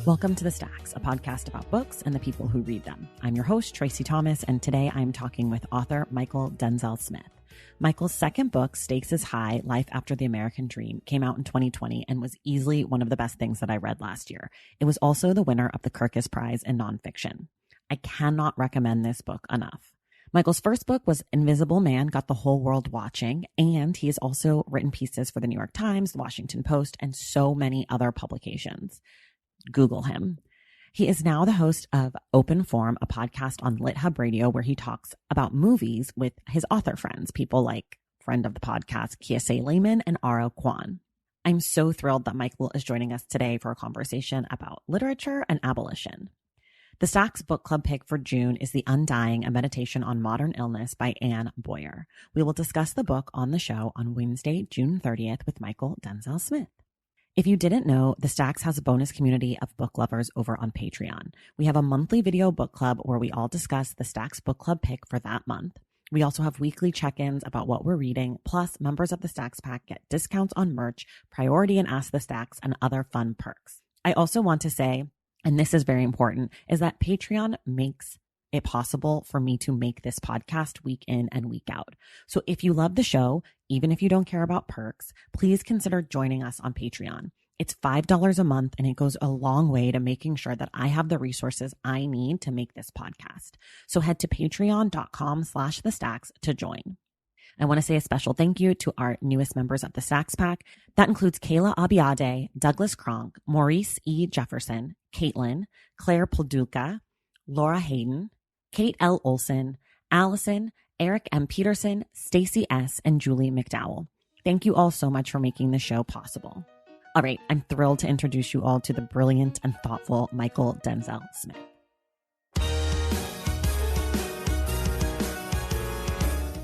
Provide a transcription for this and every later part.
Welcome to The Stacks, a podcast about books and the people who read them. I'm your host, Tracy Thomas, and today I'm talking with author Mychal Denzel Smith. Mychal's second book, Stakes is High, Life After the American Dream, came out in 2020 and was easily one of the best things that I read last year. It was also the winner of the Kirkus Prize in Nonfiction. I cannot recommend this book enough. Mychal's first book was Invisible Man Got the Whole World Watching, and he has also written pieces for the New York Times, the Washington Post, and so many other publications. Google him. He is now the host of Open Forum, a podcast on Lit Hub Radio where he talks about movies with his author friends, people like friend of the podcast, Kiese Lehman and Aro Kwan. I'm so thrilled that Mychal is joining us today for a conversation about literature and abolition. The Stacks book club pick for June is The Undying, a meditation on modern illness by Anne Boyer. We will discuss the book on the show on Wednesday, June 30th with Mychal Denzel Smith. If you didn't know, The Stacks has a bonus community of book lovers over on Patreon. We have a monthly video book club where we all discuss the Stacks book club pick for that month. We also have weekly check-ins about what we're reading, plus members of the Stacks Pack get discounts on merch, priority in Ask the Stacks, and other fun perks. I also want to say, and this is very important, is that Patreon makes it possible for me to make this podcast week in and week out. So if you love the show, even if you don't care about perks, please consider joining us on Patreon. It's $5 a month and it goes a long way to making sure that I have the resources I need to make this podcast. So head to patreon.com/thestacks to join. I want to say a special thank you to our newest members of the Stacks Pack. That includes Kayla Abiade, Douglas Kronk, Maurice E. Jefferson, Caitlin, Claire Poldulka, Laura Hayden, Kate L. Olson, Allison, Eric M. Peterson, Stacy S., and Julie McDowell. Thank you all so much for making the show possible. All right, I'm thrilled to introduce you all to the brilliant and thoughtful Mychal Denzel Smith.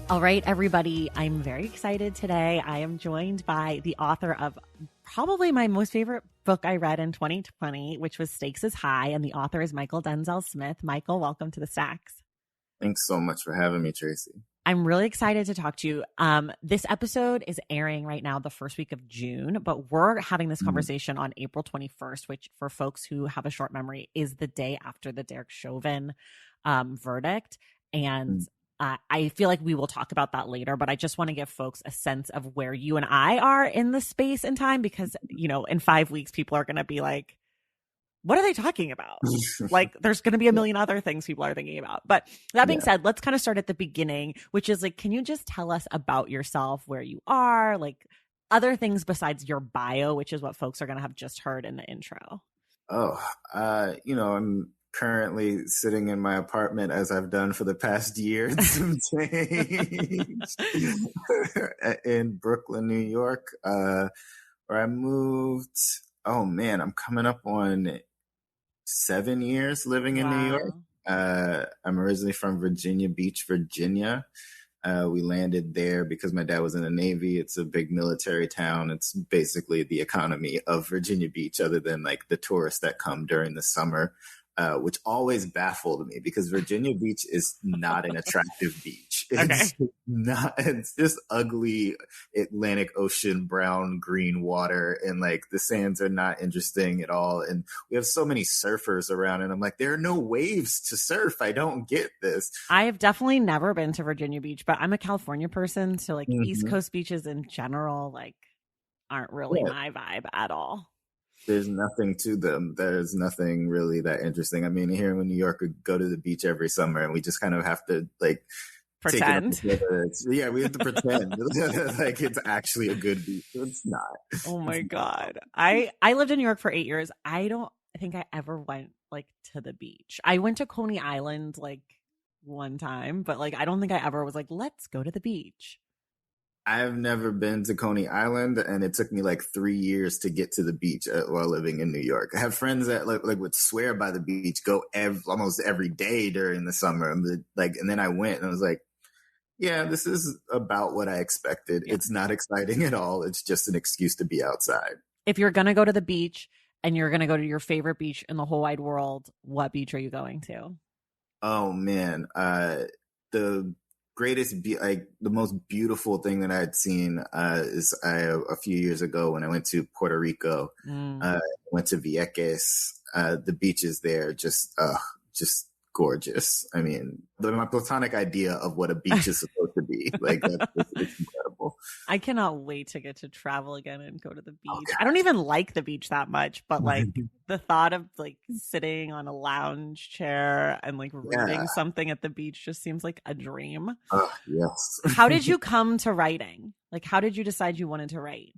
All right, everybody, I'm very excited today. I am joined by the author of probably my most favorite book I read in 2020, which was Stakes is High, and the author is Mychal Denzel Smith. Mychal, welcome to the Stacks. Thanks so much for having me, Tracy. I'm really excited to talk to you. This episode is airing right now the first week of June, but we're having this conversation on April 21st, which for folks who have a short memory is the day after the Derek Chauvin verdict. And I feel like we will talk about that later, but I just want to give folks a sense of where you and I are in the space and time, because, you know, in 5 weeks, people are going to be like, what are they talking about? Like, there's going to be a million other things people are thinking about. But that being said, let's kind of start at the beginning, which is like, can you just tell us about yourself, where you are, like other things besides your bio, which is what folks are going to have just heard in the intro? I'm currently sitting in my apartment as I've done for the past year and some change in Brooklyn, New York, where I moved. Oh man, I'm coming up on 7 years living in New York. I'm originally from Virginia Beach, Virginia. We landed there because my dad was in the Navy. It's a big military town. It's basically the economy of Virginia Beach, other than like the tourists that come during the summer. Which always baffled me because Virginia Beach is not an attractive beach. It's just ugly Atlantic Ocean, brown, green water. And like the sands are not interesting at all. And we have so many surfers around and I'm like, there are no waves to surf. I don't get this. I have definitely never been to Virginia Beach, but I'm a California person. So like East Coast beaches in general, like aren't really my vibe at all. There's nothing to them. There's nothing really that interesting. I mean, here in New York, we go to the beach every summer and we just kind of have to like pretend. We have to pretend like it's actually a good beach. It's not. Oh my God. I lived in New York for 8 years. I don't think I ever went like to the beach. I went to Coney Island like one time, but like I don't think I ever was like, let's go to the beach. I've never been to Coney Island, and it took me like 3 years to get to the beach while living in New York. I have friends that like would swear by the beach, go almost every day during the summer. And then I went and I was like, yeah, this is about what I expected. Yeah. It's not exciting at all. It's just an excuse to be outside. If you're going to go to the beach and you're going to go to your favorite beach in the whole wide world, what beach are you going to? Oh man. The like the most beautiful thing that I had seen is a few years ago when I went to Puerto Rico. Went to Vieques. The beaches there just gorgeous. I mean, my platonic idea of what a beach is supposed to be, like it's incredible. I cannot wait to get to travel again and go to the beach. Okay. I don't even like the beach that much, but like the thought of like sitting on a lounge chair and like reading something at the beach just seems like a dream. Yes. How did you come to writing? Like, how did you decide you wanted to write?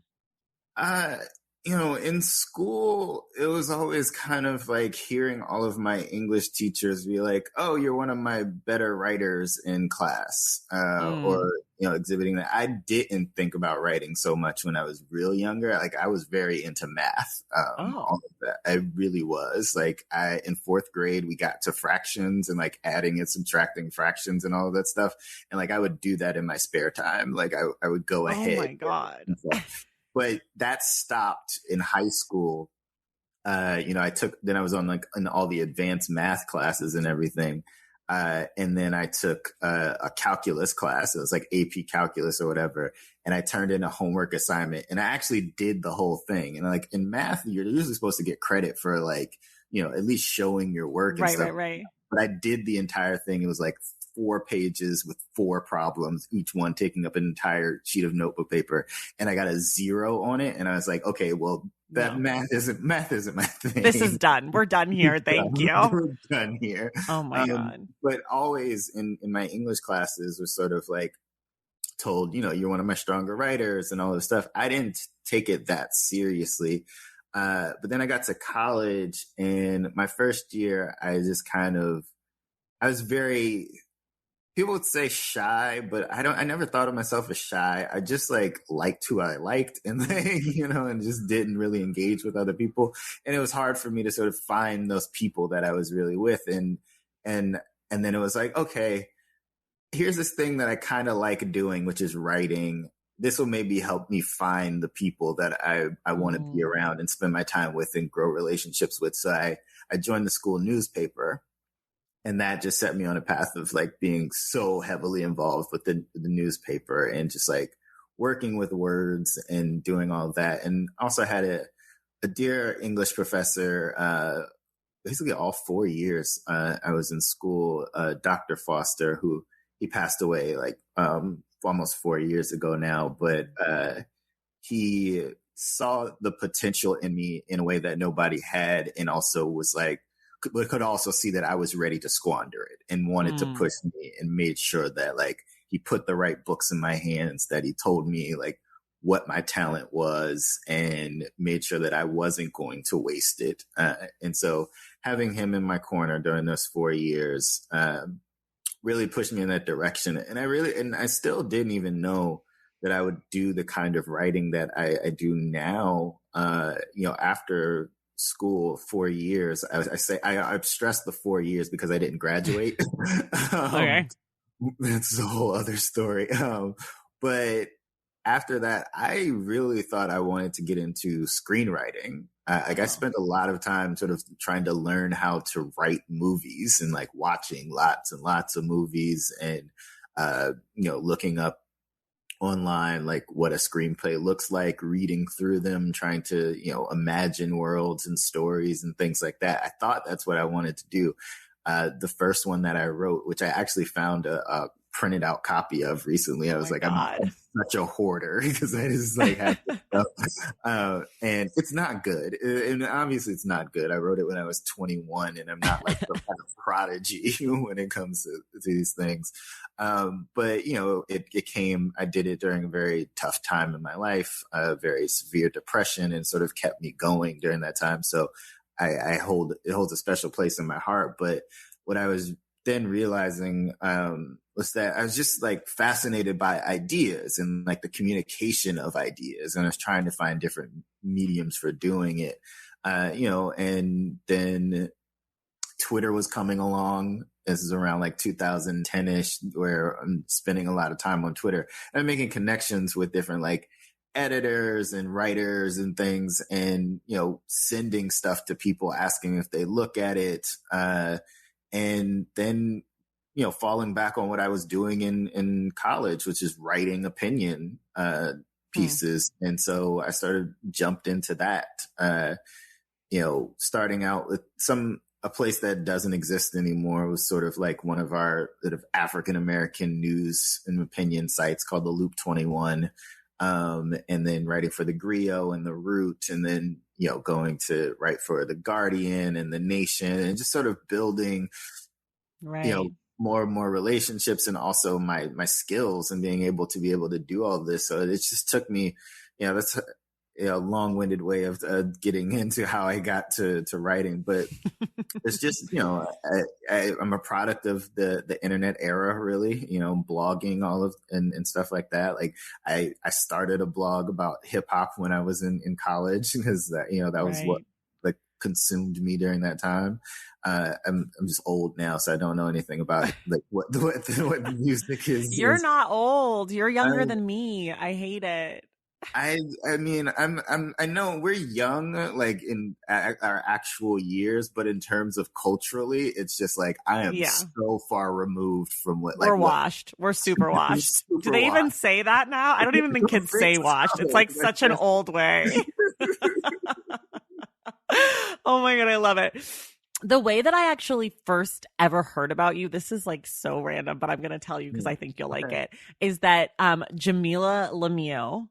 In school, it was always kind of like hearing all of my English teachers be like, "Oh, you're one of my better writers in class," or exhibiting that. I didn't think about writing so much when I was real younger. Like I was very into math. All of that. I really was. Like in fourth grade, we got to fractions and like adding and subtracting fractions and all of that stuff. And like I would do that in my spare time. Like I would go ahead. Oh my God. But that stopped in high school. I was on like in all the advanced math classes and everything. And then I took a calculus class. It was like AP calculus or whatever. And I turned in a homework assignment and I actually did the whole thing. And like in math, you're usually supposed to get credit for like, at least showing your work and stuff. Right. But I did the entire thing. It was like 4 pages with 4 problems, each one taking up an entire sheet of notebook paper. And I got a 0 on it. And I was like, okay, well, math isn't my thing. This is done. We're done here. Thank you. We're done here. Oh my God. But always in my English classes was sort of like told, you're one of my stronger writers and all this stuff. I didn't take it that seriously. But then I got to college and my first year, I was very, people would say shy, but I never thought of myself as shy. I just like liked who I liked and and just didn't really engage with other people. And it was hard for me to sort of find those people that I was really with. And then it was like, okay, here's this thing that I kind of like doing, which is writing. This will maybe help me find the people that I want to be around and spend my time with and grow relationships with. So I joined the school newspaper. And that just set me on a path of like being so heavily involved with the newspaper and just like working with words and doing all of that. And also had a dear English professor, basically all 4 years I was in school, Dr. Foster, who he passed away like almost 4 years ago now. But he saw the potential in me in a way that nobody had, and also was like, but could also see that I was ready to squander it and wanted to push me, and made sure that like he put the right books in my hands, that he told me like what my talent was, and made sure that I wasn't going to waste it. And so having him in my corner during those 4 years really pushed me in that direction. And I still didn't even know that I would do the kind of writing that I do now, after school 4 years. I've stressed the 4 years because I didn't graduate. Okay. That's a whole other story. But after that, I really thought I wanted to get into screenwriting. I spent a lot of time sort of trying to learn how to write movies and like watching lots and lots of movies and, looking up online, like what a screenplay looks like, reading through them, trying to, imagine worlds and stories and things like that. I thought that's what I wanted to do. The first one that I wrote, which I actually found a printed out copy of recently. I was like, I'm such a hoarder because I just like have this stuff. And it's not good. And obviously it's not good. I wrote it when I was 21 and I'm not like some kind of prodigy when it comes to these things. But I did it during a very tough time in my life, very severe depression, and sort of kept me going during that time. So it holds a special place in my heart. But what I was then realizing was that I was just like fascinated by ideas and like the communication of ideas. And I was trying to find different mediums for doing it, and then Twitter was coming along. This is around like 2010-ish, where I'm spending a lot of time on Twitter and making connections with different like editors and writers and things, and, sending stuff to people, asking if they look at it. And then falling back on what I was doing in college, which is writing opinion pieces. And so I jumped into that, starting out with a place that doesn't exist anymore. It was sort of like one of our sort of African-American news and opinion sites called the Loop 21. And then writing for the Griot and the Root, and then, going to write for the Guardian and the Nation, and just sort of building, more and more relationships, and also my skills and being able to do all of this. So it just took me, that's a long-winded way of getting into how I got to writing, but it's just, I'm a product of the internet era, really, blogging, and stuff like that. Like I started a blog about hip hop when I was in college, because that was what like consumed me during that time. I'm just old now, so I don't know anything about like what music is. You're not old. You're younger than me. I hate it. I mean, I know we're young, like in our actual years, but in terms of culturally, it's just like I am so far removed from what. We're washed. We're super washed. Do they even say that now? I don't even think kids say washed. It's like such an old way. Oh my God, I love it. The way that I actually first ever heard about you, this is like so random, but I'm going to tell you because I think you'll like it, is that Jamila Lemieux,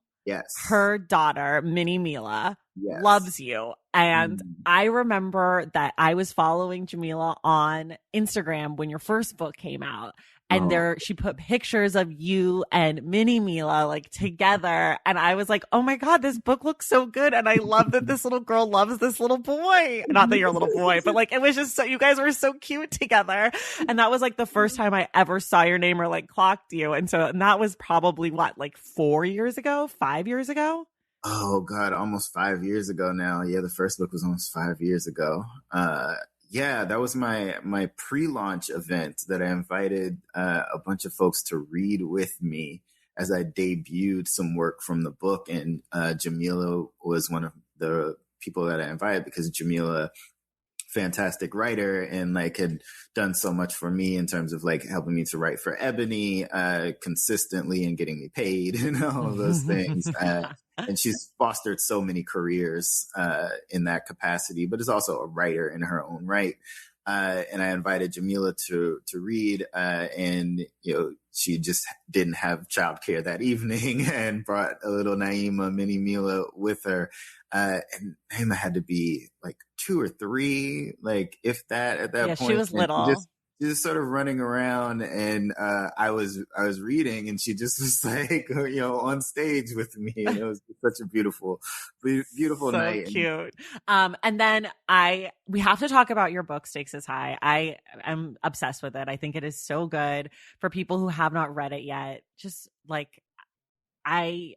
her daughter, Minnie Mila, loves you. And I remember that I was following Jamila on Instagram when your first book came out. And she put pictures of you and Minnie Mila like together. And I was like, oh my God, this book looks so good. And I love that this little girl loves this little boy. Not that you're a little boy, but like, it was just you guys were so cute together. And that was like the first time I ever saw your name or like clocked you. And that was probably like 4 years ago, 5 years ago. Oh God, almost 5 years ago now. Yeah. The first book was almost 5 years ago. Yeah, that was my pre-launch event that I invited a bunch of folks to read with me as I debuted some work from the book. And Jamila was one of the people that I invited because Jamila, fantastic writer, and like had done so much for me in terms of like helping me to write for Ebony consistently and getting me paid and all of those things. And she's fostered so many careers in that capacity, but is also a writer in her own right. And I invited Jamila to read, and she just didn't have childcare that evening, and brought a little Naima, Minnie Mila, with her. And Naima had to be like 2 or 3, like if that at that point. Yeah, she was little. Just sort of running around, and I was reading, and she just was like, on stage with me. And it was such a beautiful night. So cute. And then we have to talk about your book, Stakes is High. I am obsessed with it. I think it is so good for people who have not read it yet. Just like I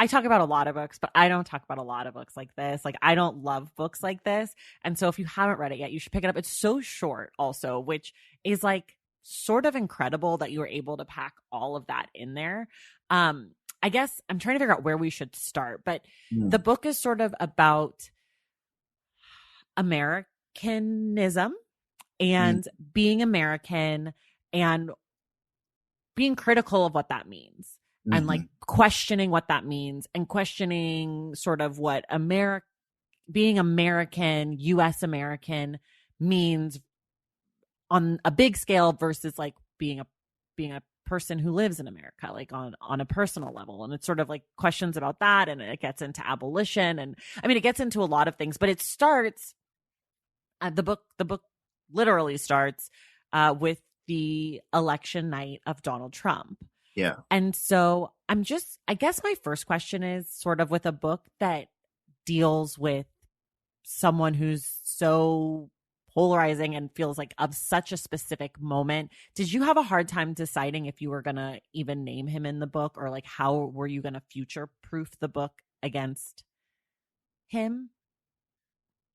talk about a lot of books, but I don't talk about a lot of books like this. Like, I don't love books like this. And so if you haven't read it yet, you should pick it up. It's so short also, which is like sort of incredible that you were able to pack all of that in there. I guess I'm trying to figure out where we should start, but the book is sort of about Americanism and being American and being critical of what that means. And like questioning what that means, and questioning sort of what being American, US American means on a big scale versus like being a person who lives in America, like on a personal level. And it's sort of like questions about that. And it gets into abolition. And I mean, it gets into a lot of things, but it starts the book literally starts with the election night of Donald Trump. Yeah. And so I guess my first question is sort of with a book that deals with someone who's so polarizing and feels like of such a specific moment. Did you have a hard time deciding if you were going to even name him in the book, or like how were you going to future proof the book against him?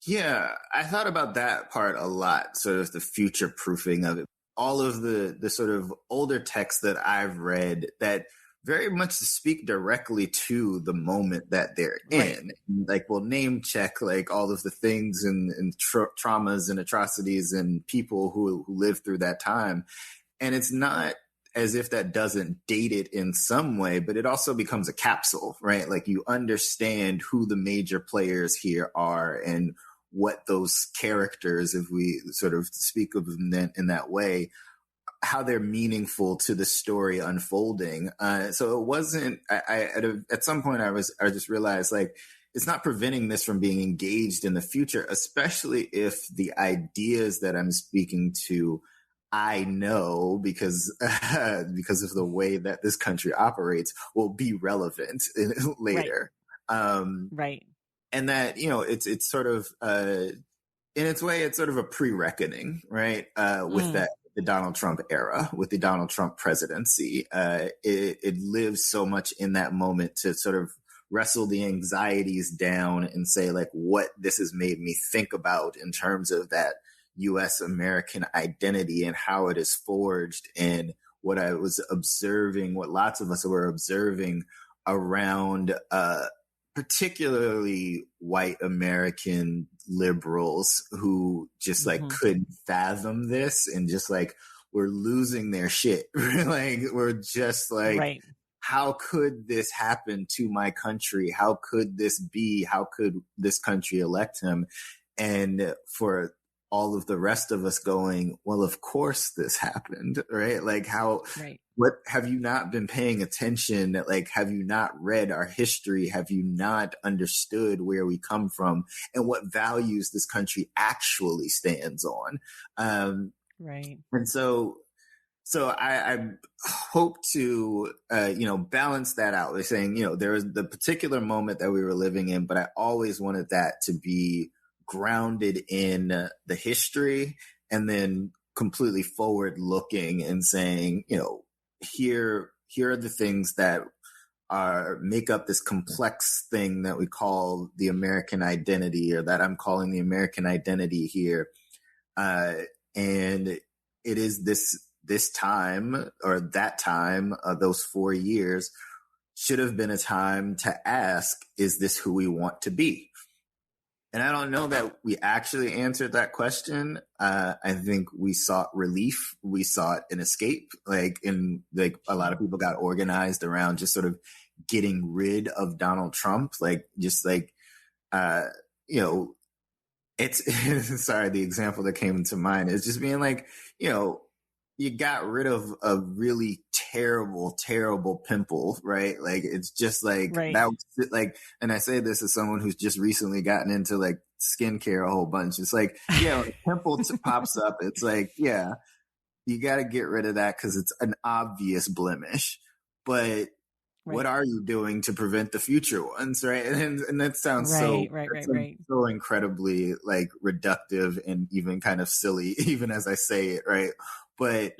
Yeah, I thought about that part a lot, sort of the future proofing of it. All of the sort of older texts that I've read that very much speak directly to the moment that they're in. Like, we'll name check like all of the things and traumas and atrocities and people who lived through that time. And it's not as if that doesn't date it in some way, but it also becomes a capsule, right? Like you understand who the major players here are and what those characters, if we sort of speak of them in that way, how they're meaningful to the story unfolding. So it wasn't, at some point I just realized like, it's not preventing this from being engaged in the future, especially if the ideas that I'm speaking to, I know because of the way that this country operates will be relevant later. Right. And that, it's sort of, in its way, it's sort of a pre-reckoning, right? With the Donald Trump era, with the Donald Trump presidency. It lives so much in that moment to sort of wrestle the anxieties down and say like what this has made me think about in terms of that U.S. American identity and how it is forged, and what I was observing, what lots of us were observing around particularly white American liberals who just like couldn't fathom this and just like were losing their shit. Like we're just like, how could this happen to my country? How could this be? How could this country elect him? And for all of the rest of us going, well, of course this happened, right? Like what have you not been paying attention? Like, have you not read our history? Have you not understood where we come from and what values this country actually stands on? And so I hope to, balance that out. They're saying, there was the particular moment that we were living in, but I always wanted that to be grounded in the history and then completely forward looking and saying, here are the things that make up this complex thing that we call the American identity, or that I'm calling the American identity here. And it is this time, or that time, those 4 years should have been a time to ask, is this who we want to be? And I don't know that we actually answered that question. I think we sought relief. We sought an escape. Like a lot of people got organized around just sort of getting rid of Donald Trump. Like just like, it's sorry, the example that came to mind is just being like, you got rid of a really terrible, terrible pimple, right? Like, it's just like, that was like, and I say this as someone who's just recently gotten into like skincare a whole bunch. It's like, a pimple pops up. It's like, yeah, you got to get rid of that because it's an obvious blemish. But what are you doing to prevent the future ones, right? And that sounds so incredibly like reductive and even kind of silly, even as I say it, right? But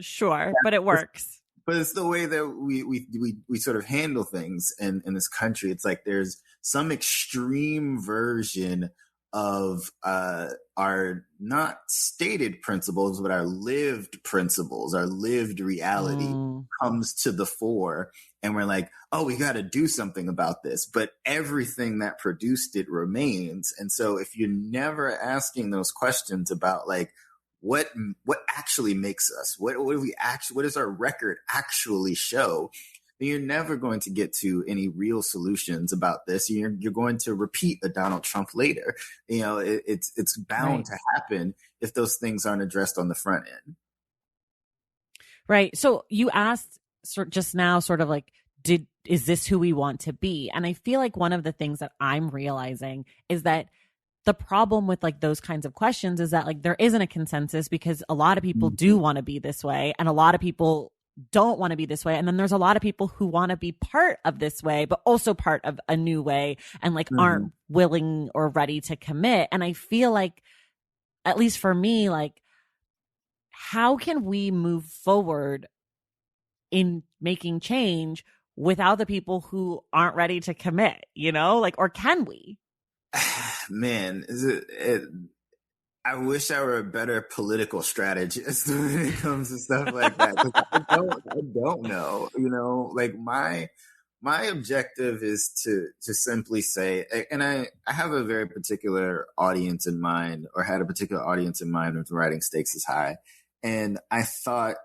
but it works. But it's the way that we sort of handle things in this country. It's like there's some extreme version of our not stated principles, but our lived principles, our lived reality comes to the fore. And we're like, oh, we got to do something about this. But everything that produced it remains. And so if you're never asking those questions about like, what actually makes us, what does our record actually show, then you're never going to get to any real solutions about this. You're going to repeat a Donald Trump later. It's bound to happen if those things aren't addressed on the front end. Right. So you asked just now sort of like, is this who we want to be? And I feel like one of the things that I'm realizing is that the problem with like those kinds of questions is that like there isn't a consensus, because a lot of people do want to be this way and a lot of people don't want to be this way. And then there's a lot of people who want to be part of this way, but also part of a new way, and like aren't willing or ready to commit. And I feel like, at least for me, like, how can we move forward in making change without the people who aren't ready to commit, like, or can we? Man, I wish I were a better political strategist when it comes to stuff like that. I don't know, like my objective is to simply say, and I have a very particular audience in mind, or had a particular audience in mind with writing Stakes is High. And I thought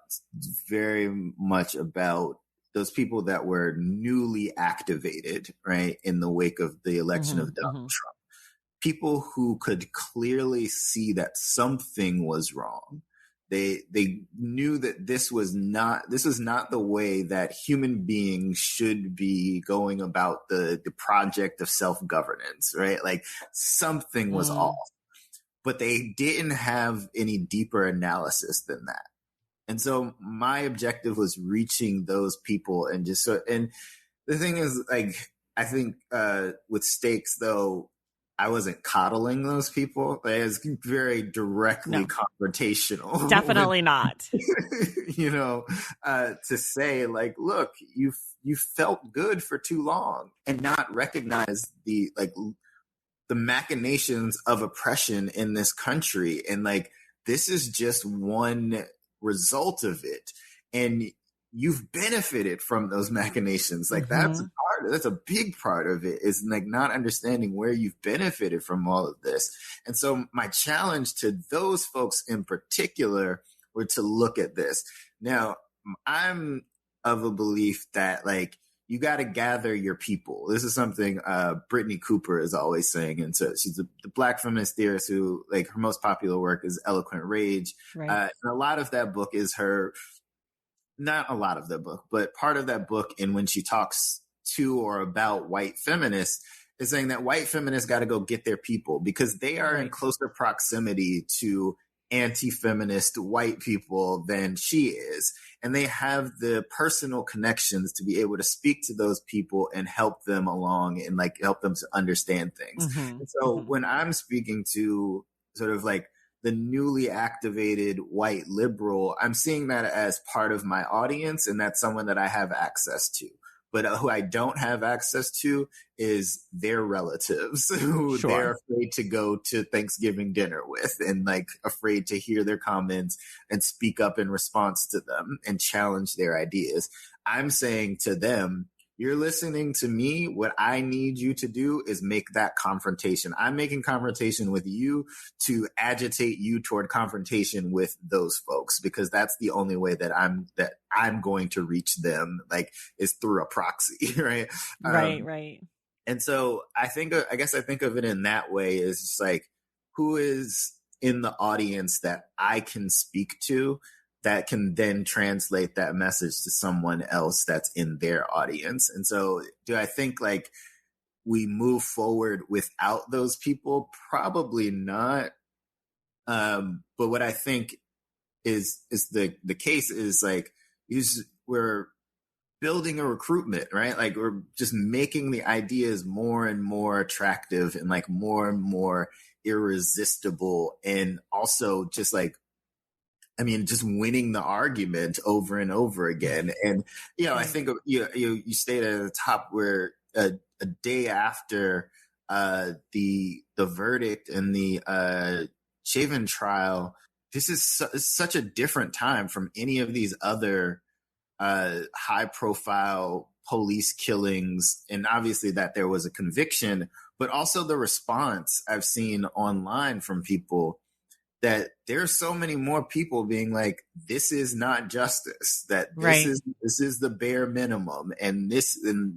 very much about those people that were newly activated, right, in the wake of the election of Donald Trump. People who could clearly see that something was wrong. They knew that this was not the way that human beings should be going about the project of self-governance, right? Like something was off, but they didn't have any deeper analysis than that. And so my objective was reaching those people and and the thing is, like, I think with Stakes, though, I wasn't coddling those people. It was very directly confrontational. Definitely not. To say, like, look, you felt good for too long and not recognize the machinations of oppression in this country. And like, this is just one result of it. And you've benefited from those machinations. Like that's a big part of it, is like not understanding where you've benefited from all of this. And so my challenge to those folks in particular were to look at this. Now, I'm of a belief that like, you got to gather your people. This is something Brittany Cooper is always saying. And so she's the Black feminist theorist who, like, her most popular work is Eloquent Rage. Right. And a lot of that book is her, not a lot of the book, but part of that book, and when she talks to or about white feminists, is saying that white feminists got to go get their people because they are in closer proximity to anti-feminist white people than she is. And they have the personal connections to be able to speak to those people and help them along and like help them to understand things. And so when I'm speaking to sort of like the newly activated white liberal, I'm seeing that as part of my audience, and that's someone that I have access to. But who I don't have access to is their relatives who they're afraid to go to Thanksgiving dinner with and like afraid to hear their comments and speak up in response to them and challenge their ideas. I'm saying to them, you're listening to me. What I need you to do is make that confrontation. I'm making confrontation with you to agitate you toward confrontation with those folks, because that's the only way that I'm going to reach them, like, is through a proxy, right? Right. And so I guess I think of it in that way, is just like, who is in the audience that I can speak to that can then translate that message to someone else that's in their audience. And so do I think like we move forward without those people? Probably not. But what I think is the case is like, we're building a recruitment, right? Like we're just making the ideas more and more attractive and like more and more irresistible. And also just like, I mean, just winning the argument over and over again. And, I think you stayed at the top where a day after the verdict and the Chauvin trial, this is such a different time from any of these other high profile police killings. And obviously that there was a conviction, but also the response I've seen online from people, that there's so many more people being like, this is not justice, that this is the bare minimum, and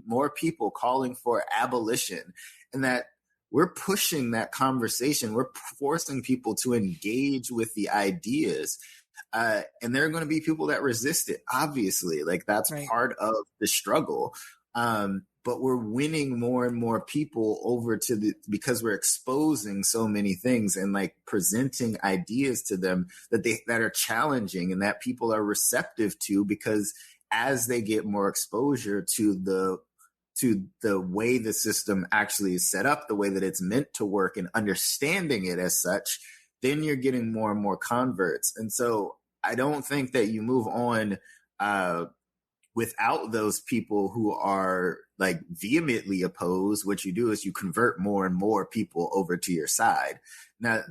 more people calling for abolition, and that we're pushing that conversation. We're forcing people to engage with the ideas. And there are going to be people that resist it, obviously, like that's part of the struggle. But we're winning more and more people over because we're exposing so many things and like presenting ideas to them that are challenging and that people are receptive to, because as they get more exposure to the way the system actually is set up, the way that it's meant to work, and understanding it as such, then you're getting more and more converts. And so I don't think that you move on without those people who are like vehemently opposed. What you do is you convert more and more people over to your side. Now,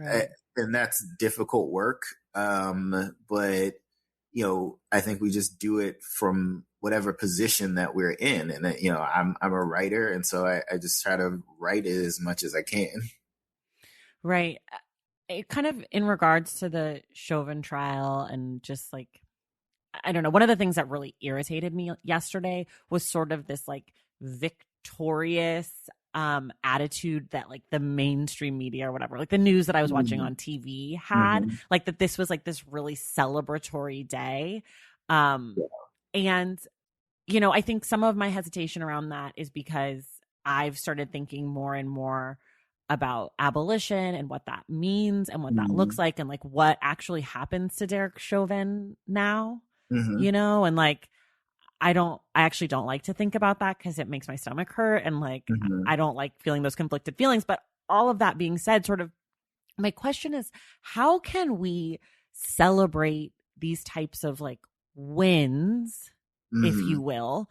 and that's difficult work. But I think we just do it from whatever position that we're in. And I'm a writer, and so I just try to write it as much as I can. Right. it kind of in regards to the Chauvin trial and just like, I don't know, one of the things that really irritated me yesterday was sort of this like victorious attitude that like the mainstream media or whatever, like the news that I was watching Mm-hmm. on TV had, Mm-hmm. like that this was like this really celebratory day. Um Yeah. and you know, I think some of my hesitation around that is because I've started thinking more and more about abolition and what that means and what that looks Mm-hmm. like and like what actually happens to Derek Chauvin now, Mm-hmm. you know, and like I actually don't like to think about that because it makes my stomach hurt and like Mm-hmm. I don't like feeling those conflicted feelings. But all of that being said, sort of my question is, how can we celebrate these types of like wins, if Mm-hmm. you will,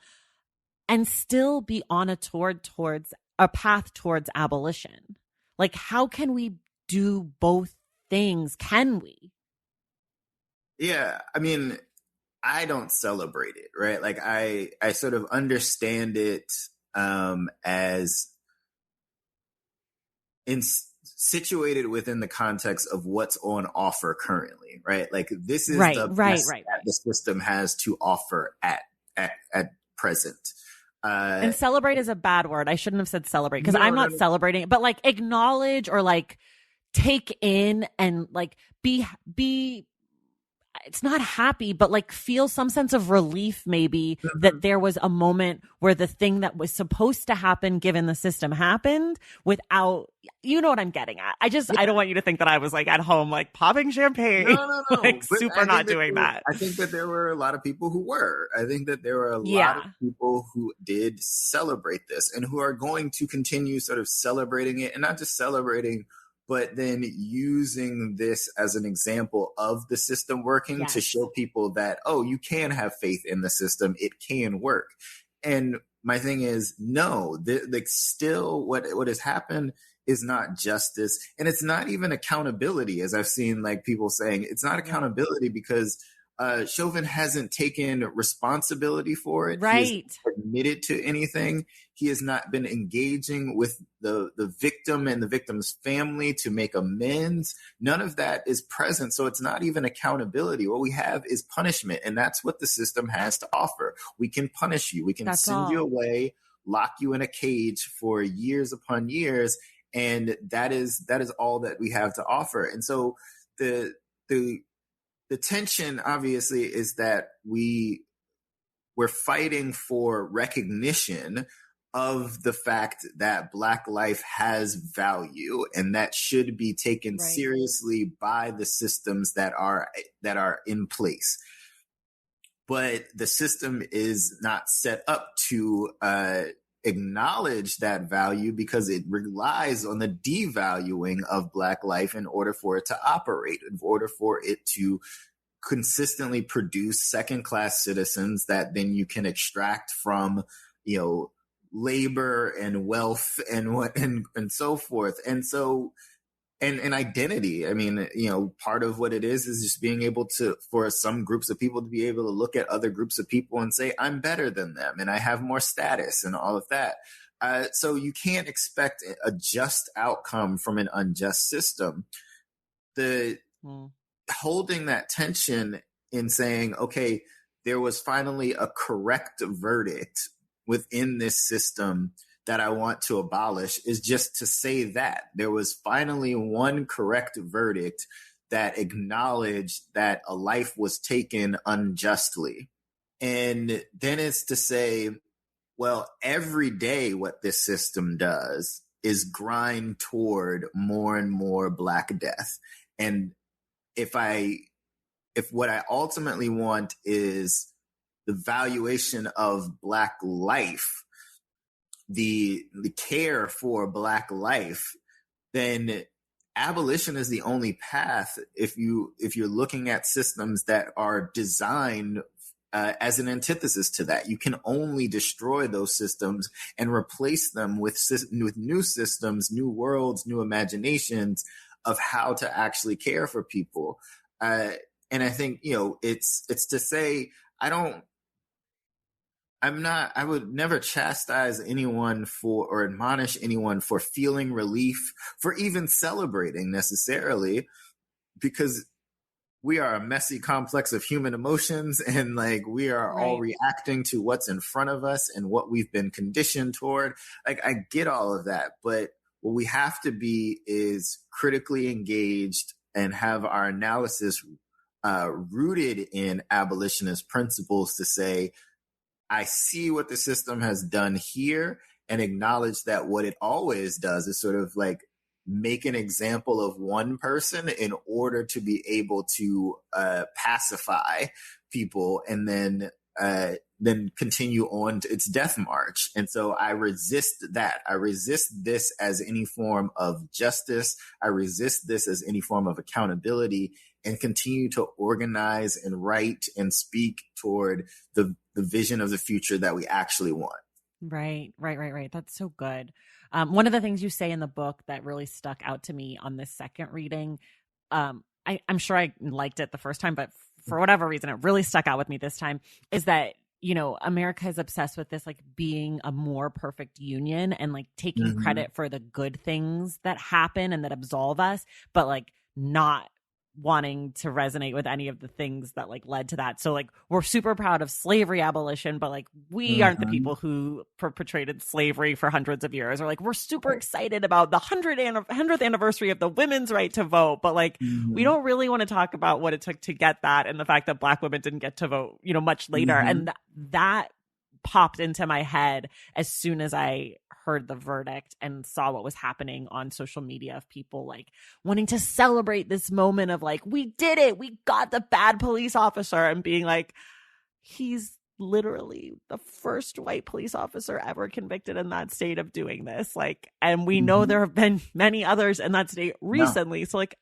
and still be on towards a path towards abolition? Like, how can we do both things? Can we? Yeah, I mean, I don't celebrate it, right? Like I sort of understand it as in situated within the context of what's on offer currently, right? Like this is Right, the right, best right, that right. the system has to offer at present. Uh, And celebrate is a bad word. I shouldn't have said celebrate because I'm no, no, not no, celebrating, but like acknowledge or like take in and like be it's not happy, but like feel some sense of relief maybe that mhm. there was a moment where the thing that was supposed to happen given the system happened without, you know what I'm getting at. I Yeah, don't want you to think that I was like at home like popping champagne, no, no, like no. But super not doing that. I think that there were a lot of people who were. I think that there were a lot of Yeah. people who did celebrate this and who are going to continue sort of celebrating it, and not just celebrating, but then using this as an example of the system working to Yes. show people that, oh, you can have faith in the system, it can work. And my thing is, no, like still what has happened is not justice, and it's not even accountability, as I've seen like people saying it's not Right. accountability because Chauvin hasn't taken responsibility for it. He has Right. admitted to anything. He has not been engaging with the victim and the victim's family to make amends. None of that is present. So it's not even accountability. What we have is punishment. And that's what the system has to offer. We can punish you. We can That's send you all. away, lock you in a cage for years upon years. And that is all that we have to offer. And so the the the tension obviously is that we're fighting for recognition of the fact that Black life has value and that should be taken Right. seriously by the systems that are in place. But the system is not set up to acknowledge that value because it relies on the devaluing of Black life in order for it to operate, in order for it to consistently produce second class citizens that then you can extract from, you know, labor and wealth and what and so forth. And so and identity. I mean, you know, part of what it is just being able to, for some groups of people to be able to look at other groups of people and say, I'm better than them and I have more status and all of that. So you can't expect a just outcome from an unjust system. The Mm. holding that tension in saying, okay, there was finally a correct verdict within this system that I want to abolish is just to say that there was finally one correct verdict that acknowledged that a life was taken unjustly. And then it's to say, well, every day what this system does is grind toward more and more Black death. And if I if what I ultimately want is the valuation of Black life, the care for Black life, then abolition is the only path if you're looking at systems that are designed as an antithesis to that. You can only destroy those systems and replace them with new systems, new worlds, new imaginations of how to actually care for people. Uh, and I think, you know, it's to say I don't I would never chastise anyone for or admonish anyone for feeling relief, for even celebrating necessarily, because we are a messy complex of human emotions, and like we are all Right. reacting to what's in front of us and what we've been conditioned toward. Like I get all of that, but what we have to be is critically engaged and have our analysis rooted in abolitionist principles to say, I see what the system has done here, and acknowledge that what it always does is sort of like make an example of one person in order to be able to pacify people, and then continue on to its death march. And so I resist that. I resist this as any form of justice. I resist this as any form of accountability, and continue to organize and write and speak toward the vision of the future that we actually want. Right. That's so good. One of the things you say in the book that really stuck out to me on this second reading, I'm sure I liked it the first time, but for whatever reason, it really stuck out with me this time, is that, America is obsessed with this, like being a more perfect union and like taking credit for the good things that happen and that absolve us, but like not wanting to resonate with any of the things that like led to that. So like we're super proud of slavery abolition, but like we aren't the people who perpetrated slavery for hundreds of years. Or like we're super excited about the 100th anniversary of the women's right to vote, but like we don't really want to talk about what it took to get that, and the fact that Black women didn't get to vote, much later. And that popped into my head as soon as I heard the verdict and saw what was happening on social media of people like wanting to celebrate this moment of like, we did it, we got the bad police officer, and being like, he's literally the first white police officer ever convicted in that state of doing this. Like, and we know there have been many others in that state recently. No. So like,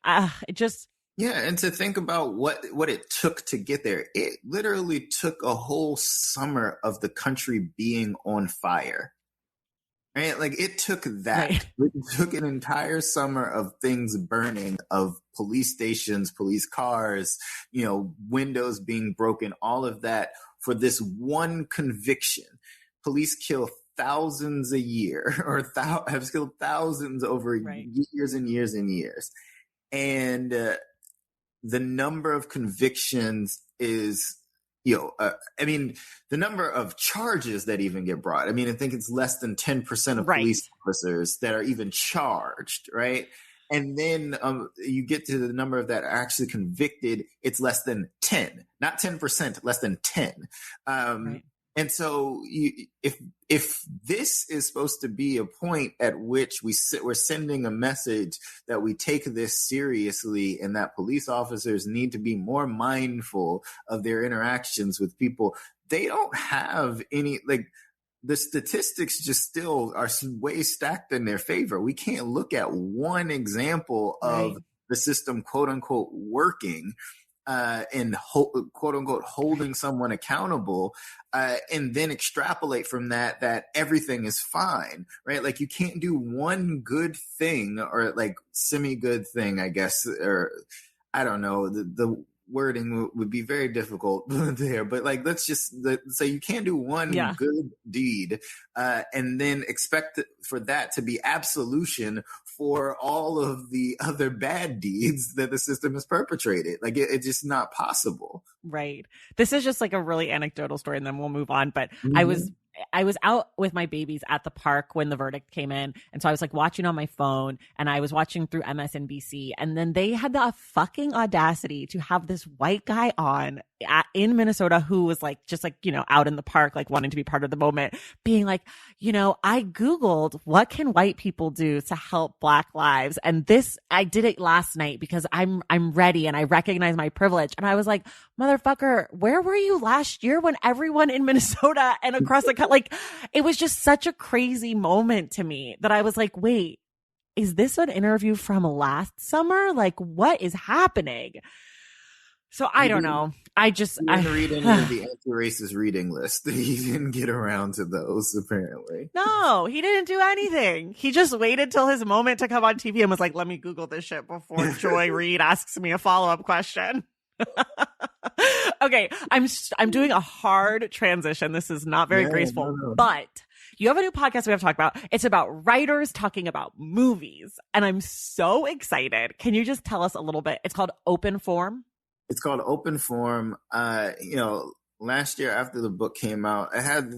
it just, yeah, and to think about what it took to get there, it literally took a whole summer of the country being on fire. Right? Like it took that. Right. It took an entire summer of things burning, of police stations, police cars, windows being broken, all of that for this one conviction. Police kill thousands a year, or have killed thousands over years and years and years. And the number of convictions is, the number of charges that even get brought. I mean, I think it's less than 10% of police officers that are even charged, right? And then you get to the number of that are actually convicted. It's less than 10, not 10%, less than 10. And so if this is supposed to be a point at which we're sending a message that we take this seriously, and that police officers need to be more mindful of their interactions with people, they don't have any, like, the statistics just still are way stacked in their favor. We can't look at one example of the system, quote unquote, working and quote unquote holding someone accountable, and then extrapolate from that everything is fine, right? Like you can't do one good thing, or like semi-good thing, I guess, or I don't know, the wording would be very difficult there, but like let's just say you can't do one good deed and then expect for that to be absolution for all of the other bad deeds that the system has perpetrated. Like it's just not possible. Right. This is just like a really anecdotal story, and then we'll move on. But I was out with my babies at the park when the verdict came in. And so I was like watching on my phone, and I was watching through MSNBC. And then they had the fucking audacity to have this white guy on in Minnesota who was like, just like, out in the park, like wanting to be part of the moment, being like, I Googled what can white people do to help Black lives. And I did it last night because I'm ready and I recognize my privilege. And I was like, motherfucker, where were you last year when everyone in Minnesota and across the country, like, it was just such a crazy moment to me that I was like, wait, is this an interview from last summer? Like, what is happening? So I don't know. I didn't read any of the anti-racist reading list. He didn't get around to those, apparently. No, he didn't do anything. He just waited till his moment to come on TV and was like, let me Google this shit before Joy Reid asks me a follow-up question. Okay, I'm doing a hard transition. This is not very graceful, but you have a new podcast we have to talk about. It's about writers talking about movies, and I'm so excited. Can you just tell us a little bit? It's called Open Form. It's called Open Form. Last year after the book came out, I had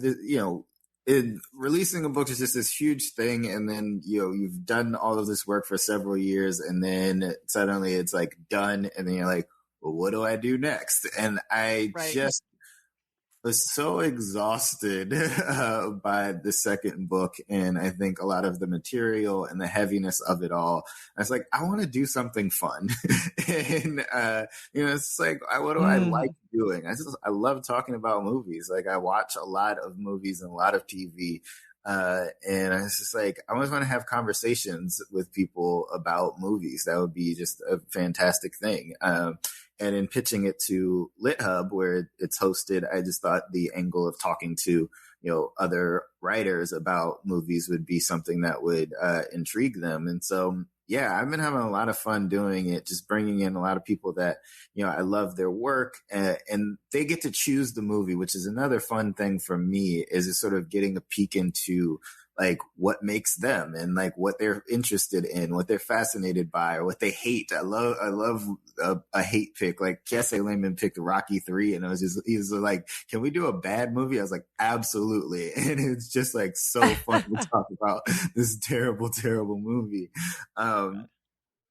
releasing a book is just this huge thing, and then you've done all of this work for several years, and then suddenly it's like done, and then you're like, well, what do I do next? And I just was so exhausted by the second book, and I think a lot of the material and the heaviness of it all. I was like, I want to do something fun, and it's like, what do I like doing? I love talking about movies. Like, I watch a lot of movies and a lot of TV. And I was just like, I always want to have conversations with people about movies. That would be just a fantastic thing. And in pitching it to LitHub, where it's hosted, I just thought the angle of talking to, other writers about movies would be something that would intrigue them. And so, yeah, I've been having a lot of fun doing it, just bringing in a lot of people that, I love their work, and they get to choose the movie, which is another fun thing for me, is just sort of getting a peek into like what makes them and like what they're interested in, what they're fascinated by, or what they hate. I love a hate pick. Like Jesse Lehman picked Rocky 3, and he was like, can we do a bad movie? I was like, absolutely. And it's just like so fun to talk about this terrible, terrible movie.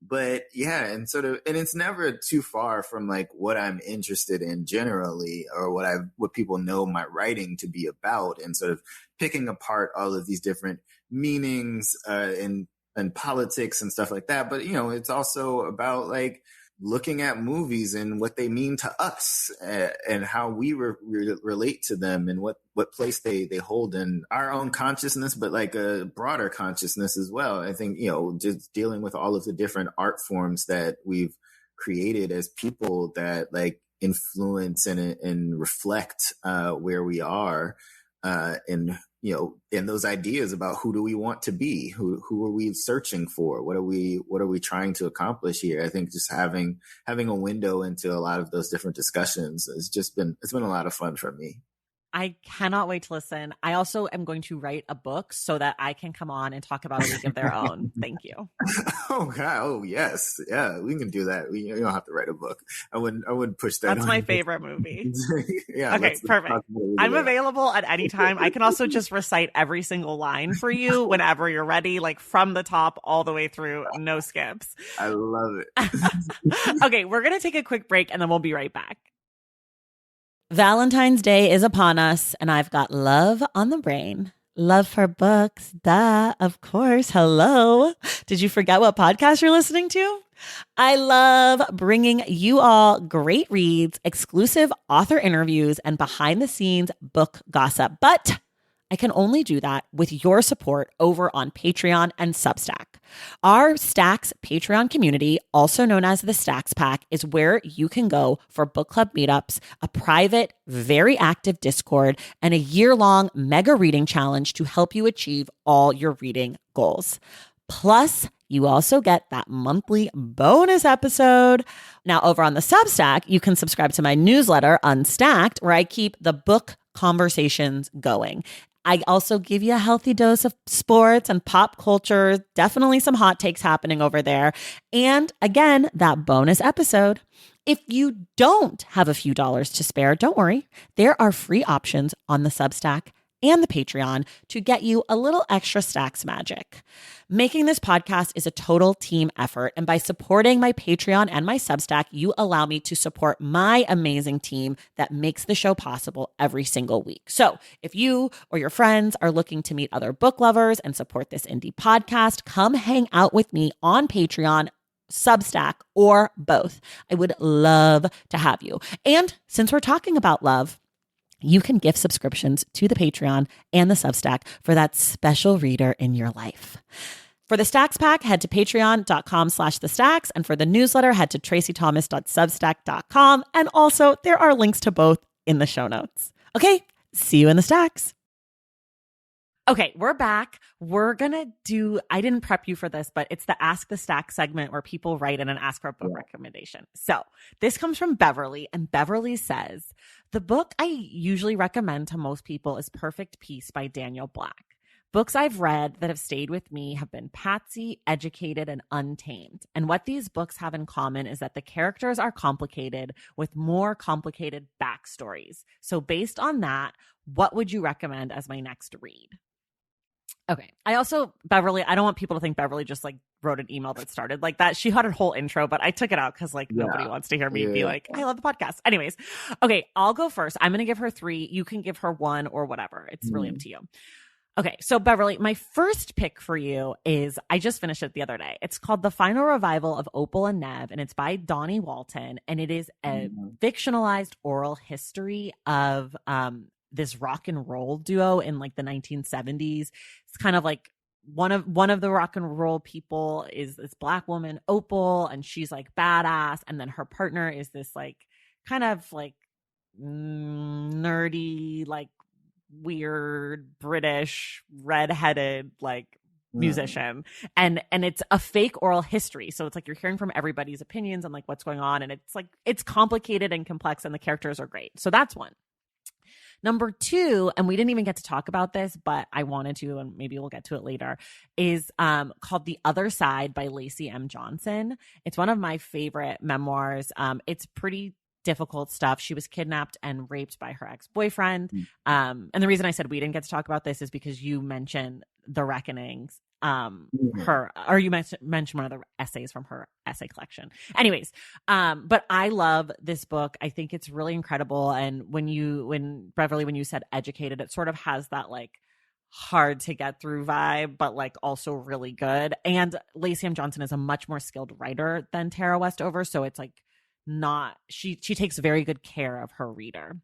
But yeah, and it's never too far from like what I'm interested in generally, or what people know my writing to be about, and sort of picking apart all of these different meanings and politics and stuff like that. But it's also about like looking at movies and what they mean to us, and how we relate to them, and what place they hold in our own consciousness, but like a broader consciousness as well. I think, just dealing with all of the different art forms that we've created as people that like influence and reflect where we are, and those ideas about who do we want to be, who are we searching for, what are we trying to accomplish here. I think just having a window into a lot of those different discussions it's been a lot of fun for me. I cannot wait to listen. I also am going to write a book so that I can come on and talk about A League of Their Own. Thank you. Oh God! Oh yes, yeah, we can do that. You don't have to write a book. I wouldn't push that. That's my favorite movie. Yeah. Okay, perfect. I'm available at any time. I can also just recite every single line for you whenever you're ready, like from the top all the way through, no skips. I love it. Okay, we're gonna take a quick break and then we'll be right back. Valentine's Day is upon us, and I've got love on the brain. Love for books, duh, of course. Hello. Did you forget what podcast you're listening to? I love bringing you all great reads, exclusive author interviews, and behind-the-scenes book gossip. But I can only do that with your support over on Patreon and Substack. Our Stacks Patreon community, also known as the Stacks Pack, is where you can go for book club meetups, a private, very active Discord, and a year-long mega reading challenge to help you achieve all your reading goals. Plus, you also get that monthly bonus episode. Now, over on the Substack, you can subscribe to my newsletter, Unstacked, where I keep the book conversations going. I also give you a healthy dose of sports and pop culture, definitely some hot takes happening over there. And again, that bonus episode. If you don't have a few dollars to spare, don't worry. There are free options on the Substack and the Patreon to get you a little extra Stacks magic. Making this podcast is a total team effort, and by supporting my Patreon and my Substack, you allow me to support my amazing team that makes the show possible every single week. So if you or your friends are looking to meet other book lovers and support this indie podcast, come hang out with me on Patreon, Substack, or both. I would love to have you. And since we're talking about love, you can gift subscriptions to the Patreon and the Substack for that special reader in your life. For the Stacks Pack, head to patreon.com/thestacks. And for the newsletter, head to tracythomas.substack.com. And also, there are links to both in the show notes. Okay, see you in the Stacks. Okay, we're back. We're going to do, I didn't prep you for this, but it's the Ask the Stack segment where people write in and ask for a book recommendation. So this comes from Beverly, and Beverly says, the book I usually recommend to most people is Perfect Peace by Daniel Black. Books I've read that have stayed with me have been Patsy, Educated, and Untamed. And what these books have in common is that the characters are complicated with more complicated backstories. So based on that, what would you recommend as my next read? Okay. I also, Beverly, I don't want people to think Beverly just like wrote an email that started like that. She had a whole intro, but I took it out because like nobody wants to hear me be like, I love the podcast. Anyways, okay, I'll go first. I'm going to give her 3. You can give her 1 or whatever. It's really up to you. Okay, so Beverly, my first pick for you is, I just finished it the other day. It's called The Final Revival of Opal and Nev, and it's by Donnie Walton, and it is a fictionalized oral history of this rock and roll duo in like the 1970s. It's kind of like one of the rock and roll people is this Black woman, Opal, and she's like badass, and then her partner is this like kind of like nerdy, like weird British redheaded like musician, and it's a fake oral history, so it's like you're hearing from everybody's opinions on like what's going on, and it's like it's complicated and complex, and the characters are great. So that's one. Number 2, and we didn't even get to talk about this, but I wanted to, and maybe we'll get to it later, is called The Other Side by Lacey M. Johnson. It's one of my favorite memoirs. It's pretty difficult stuff. She was kidnapped and raped by her ex-boyfriend. And the reason I said we didn't get to talk about this is because you mentioned The Reckonings, or you mentioned one of the essays from her essay collection. Anyways, but I love this book. I think it's really incredible. And when Beverly, when you said Educated, it sort of has that like hard to get through vibe, but like also really good. And Lacey M. Johnson is a much more skilled writer than Tara Westover. So it's like, not she takes very good care of her reader.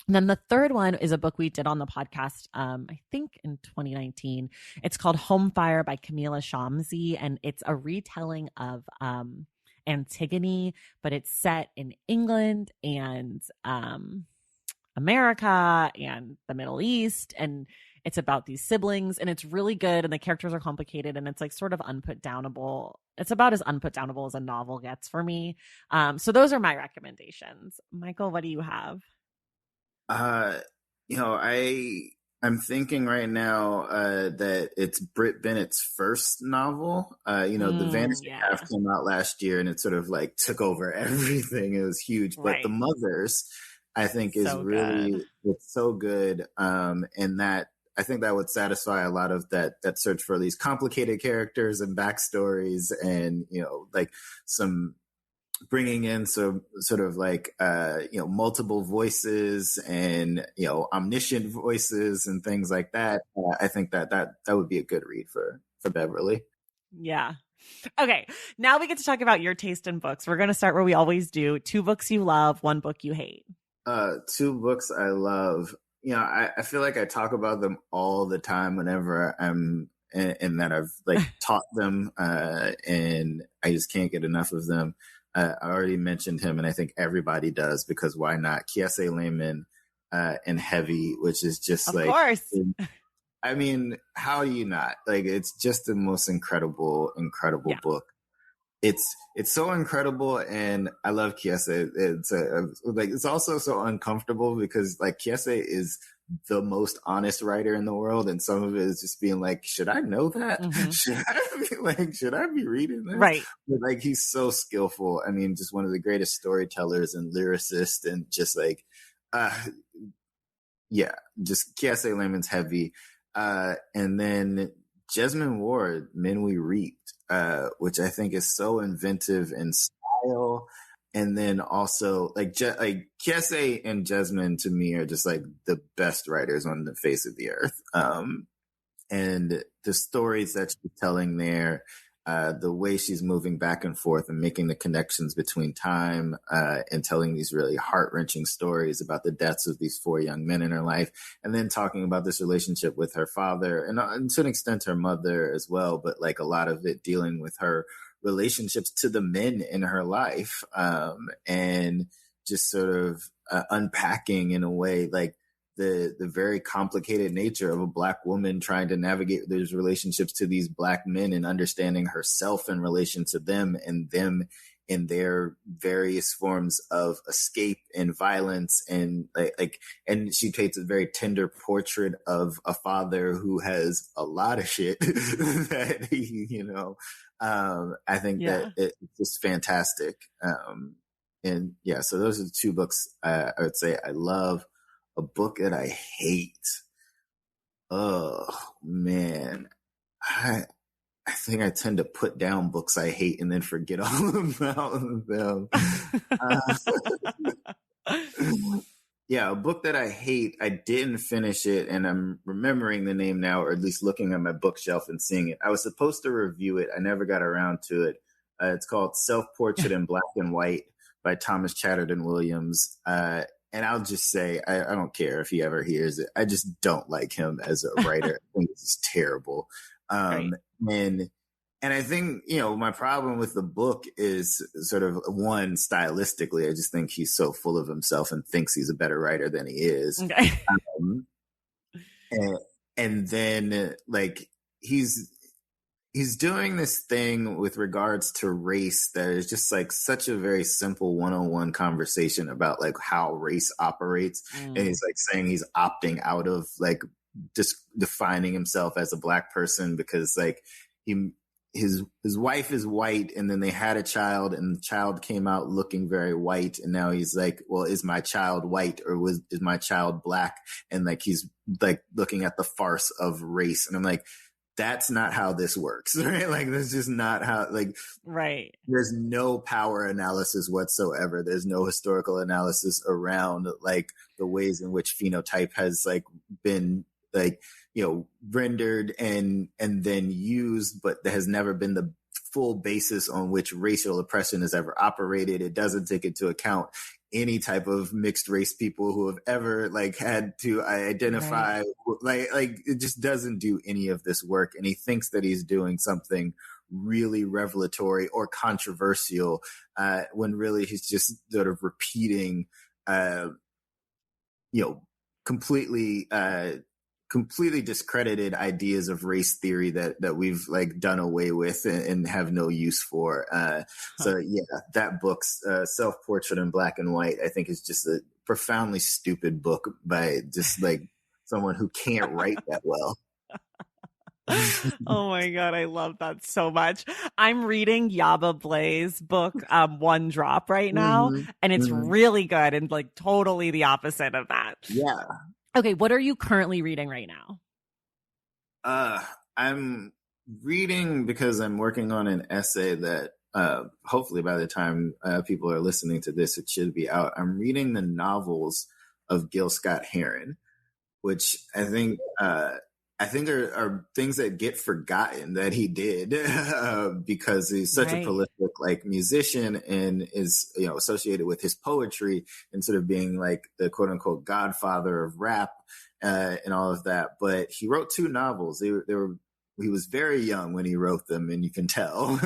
And then the third one is a book we did on the podcast, I think in 2019. It's called Home Fire by Camila Shamsi, and it's a retelling of Antigone, but it's set in England and America and the Middle East, and it's about these siblings, and it's really good, and the characters are complicated, and it's like sort of unputdownable. It's about as unputdownable as a novel gets for me. So those are my recommendations. Mychal, what do you have? I'm thinking right now that it's Britt Bennett's first novel. The Vanishing Half came out last year, and it sort of like took over everything. It was huge. But The Mothers, I think, is really it's so good. And that I think that would satisfy a lot of that search for these complicated characters and backstories, and like some bringing in some sort of like multiple voices and omniscient voices and things like that. I think that would be a good read for Beverly. Yeah. Okay, now we get to talk about your taste in books. We're going to start where we always do. 2 books you love, 1 book you hate. 2 books I love. I feel like I talk about them all the time whenever I'm and that I've like taught them, and I just can't get enough of them. I already mentioned him, and I think everybody does, because why not? Kiese Layman and Heavy, which is just of course. I mean, how do you not? Like, it's just the most incredible book. It's so incredible, and I love Kiese. It's also so uncomfortable because like Kiese is the most honest writer in the world, and some of it is just being like, should I know that? Mm-hmm. Should I be reading this? Right. But like, he's so skillful. I mean, just one of the greatest storytellers and lyricists, and just like, just Kiese Layman's Heavy, and then Jesmyn Ward, Men We Reaped, which I think is so inventive in style. And then also like Kiese and Jesmyn to me are just like the best writers on the face of the earth. And the stories that she's telling there, the way she's moving back and forth and making the connections between time, and telling these really heart-wrenching stories about the deaths of these 4 young men in her life, and then talking about this relationship with her father and to an extent her mother as well, but like a lot of it dealing with her relationships to the men in her life, and just sort of unpacking in a way like the very complicated nature of a Black woman trying to navigate those relationships to these Black men and understanding herself in relation to them and them in their various forms of escape and violence. And and she paints a very tender portrait of a father who has a lot of shit that he, I think that it's just fantastic. And yeah, so those are the two books I would say I love. A book that I hate. Oh man. I think I tend to put down books I hate and then forget all about them. Yeah, a book that I hate, I didn't finish it, and I'm remembering the name now, or at least looking at my bookshelf and seeing it. I was supposed to review it. I never got around to it. It's called Self-Portrait in Black and White by Thomas Chatterton Williams. And I'll just say, I don't care if he ever hears it. I just don't like him as a writer. I think this is terrible. Right. And I think, my problem with the book is sort of one, stylistically, I just think he's so full of himself and thinks he's a better writer than he is. Okay. And then he's doing this thing with regards to race that is just like such a very simple one-on-one conversation about like how race operates. And he's like saying he's opting out of like just defining himself as a Black person because like his wife is white and then they had a child and the child came out looking very white. And now he's like, well, is my child white or is my child Black? And like, he's like looking at the farce of race. And I'm like, that's not how this works, right? Like, that's just not how, like, right. There's no power analysis whatsoever. There's no historical analysis around, like, the ways in which phenotype has, like, been, like, rendered and then used, but there has never been the full basis on which racial oppression has ever operated. It doesn't take into account any type of mixed race people who have ever like had to identify like it just doesn't do any of this work. And he thinks that he's doing something really revelatory or controversial when really he's just sort of repeating completely discredited ideas of race theory that we've like done away with and have no use for. So yeah, that book's Self-Portrait in Black and White, I think is just a profoundly stupid book by just like someone who can't write that well. Oh my God, I love that so much. I'm reading Yaba Blaze's book, One Drop right now, and it's really good and like totally the opposite of that. Yeah. Okay, what are you currently reading right now? I'm reading because I'm working on an essay that hopefully by the time people are listening to this, it should be out. I'm reading the novels of Gil Scott-Heron, which I think are things that get forgotten that he did because he's such a prolific like musician and is associated with his poetry and sort of being like the quote unquote godfather of rap and all of that. But he wrote two novels. He was very young when he wrote them, and you can tell.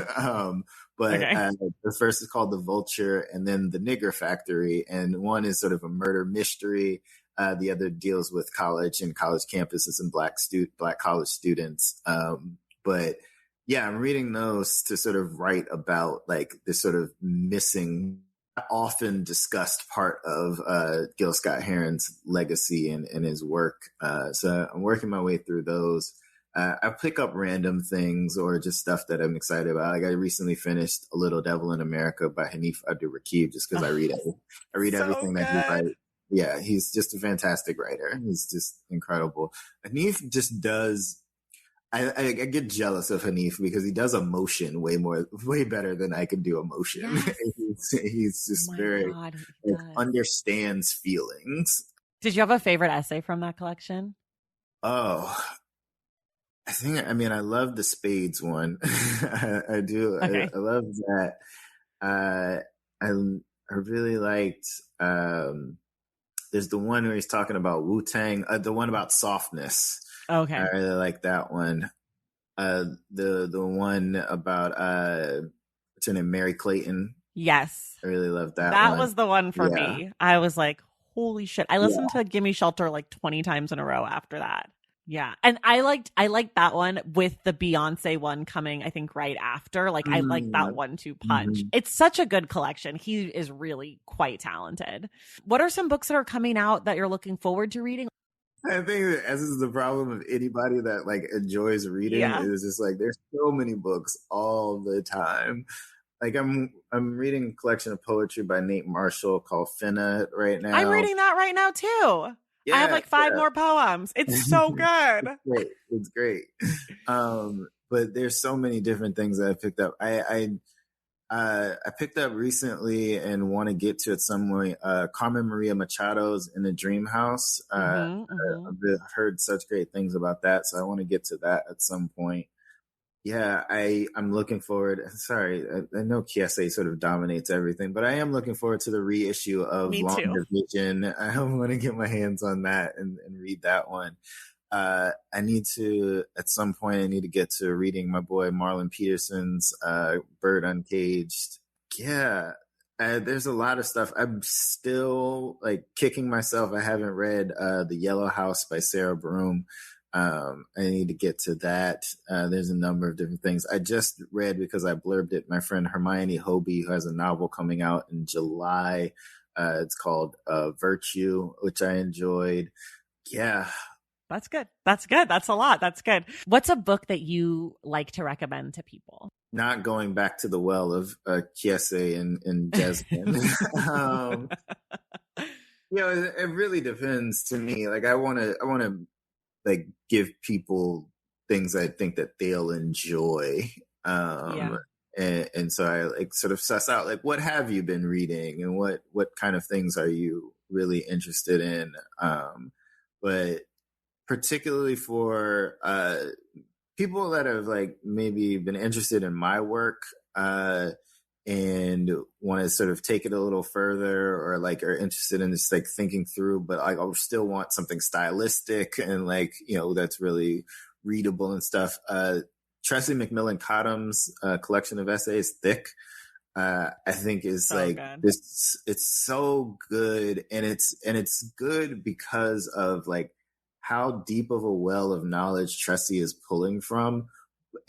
The first is called The Vulture, and then The Nigger Factory, and one is sort of a murder mystery. The other deals with college and college campuses and Black college students. But yeah, I'm reading those to sort of write about like this sort of missing, often discussed part of Gil Scott-Heron's legacy and his work. So I'm working my way through those. I pick up random things or just stuff that I'm excited about. Like I recently finished A Little Devil in America by Hanif Abdurraqib just because I read so everything that he writes. Yeah, he's just a fantastic writer. He's just incredible. Hanif just does. I get jealous of Hanif because he does emotion way better than I can do emotion. Yes. he's just understands feelings. Did you have a favorite essay from that collection? Oh, I love the Spades one. I do. Okay. I love that. I really liked. There's the one where he's talking about Wu-Tang, the one about softness. Okay. I really like that one. The one about what's her name, Mary Clayton. Yes. I really love that one. That was the one for me. I was like, holy shit. I Yeah. listened to Gimme Shelter like 20 times in a row after that. Yeah. And I liked that one with the Beyonce one coming, I think, right after. Like I like that 1-2 punch. Mhm. It's such a good collection. He is really quite talented. What are some books that are coming out that you're looking forward to reading? I think that as is the problem of anybody that like enjoys reading Yeah. is just like there's so many books all the time. Like I'm reading a collection of poetry by Nate Marshall called Finna right I'm now. reading that right now too. I have Yeah, like 5 more poems. It's so good. it's great. It's great. But there's so many different things that I picked up. I picked up recently and want to get to at some point. Carmen Maria Machado's In the Dream House. I've heard such great things about that, so I want to get to that at some point. Yeah, I'm looking forward. Sorry, I know Kiese sort of dominates everything, but I am looking forward to the reissue of Me Long too. Division. I want to get my hands on that and read that one. I need to, at some point, I need to get to reading my boy Marlon Peterson's Bird Uncaged. Yeah, there's a lot of stuff. I'm still like kicking myself. I haven't read The Yellow House by Sarah Broom. I need to get to that. There's a number of different things. I just read, because I blurbed it, my friend Hermione Hobie, who has a novel coming out in July. It's called Virtue, which I enjoyed. Yeah. That's good. That's good. That's a lot. That's good. What's a book that you like to recommend to people? Not going back to the well of Kiese and Jasmine. It really depends to me. Like I want to like give people things I think that they'll enjoy. And so I like sort of suss out like what have you been reading and what kind of things are you really interested in. But particularly for people that have like maybe been interested in my work and want to sort of take it a little further, or like are interested in just like thinking through, but I still want something stylistic and like, that's really readable and stuff. Tressie McMillan Cottom's collection of essays, Thick, I think is so like good. It's so good, and it's good because of like how deep of a well of knowledge Tressie is pulling from,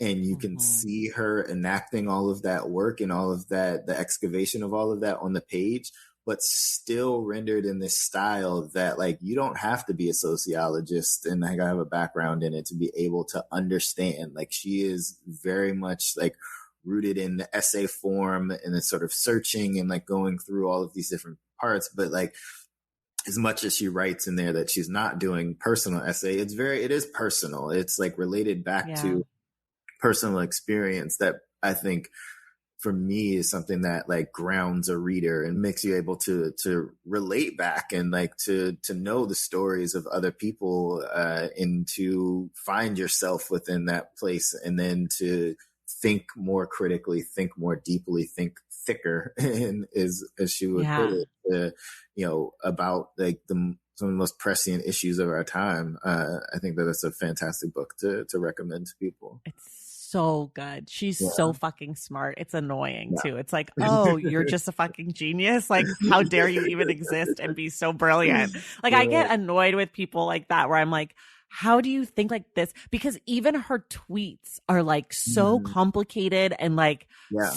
and you can see her enacting all of that work and all of that, the excavation of all of that on the page, but still rendered in this style that like you don't have to be a sociologist and like I have a background in it to be able to understand. Like she is very much like rooted in the essay form and it's sort of searching and like going through all of these different parts, but like as much as she writes in there that she's not doing personal essay, it is personal. It's like related back to personal experience that I think for me is something that like grounds a reader and makes you able to relate back and like to know the stories of other people and to find yourself within that place, and then to think more critically, think more deeply, think thicker, and as she would put it, about like some of the most prescient issues of our time. I think that it's a fantastic book to recommend to people. It's so good. She's so fucking smart. It's annoying too. It's like, oh, you're just a fucking genius. Like, how dare you even exist and be so brilliant? Like, I get annoyed with people like that where I'm like, how do you think like this? Because even her tweets are like so complicated and like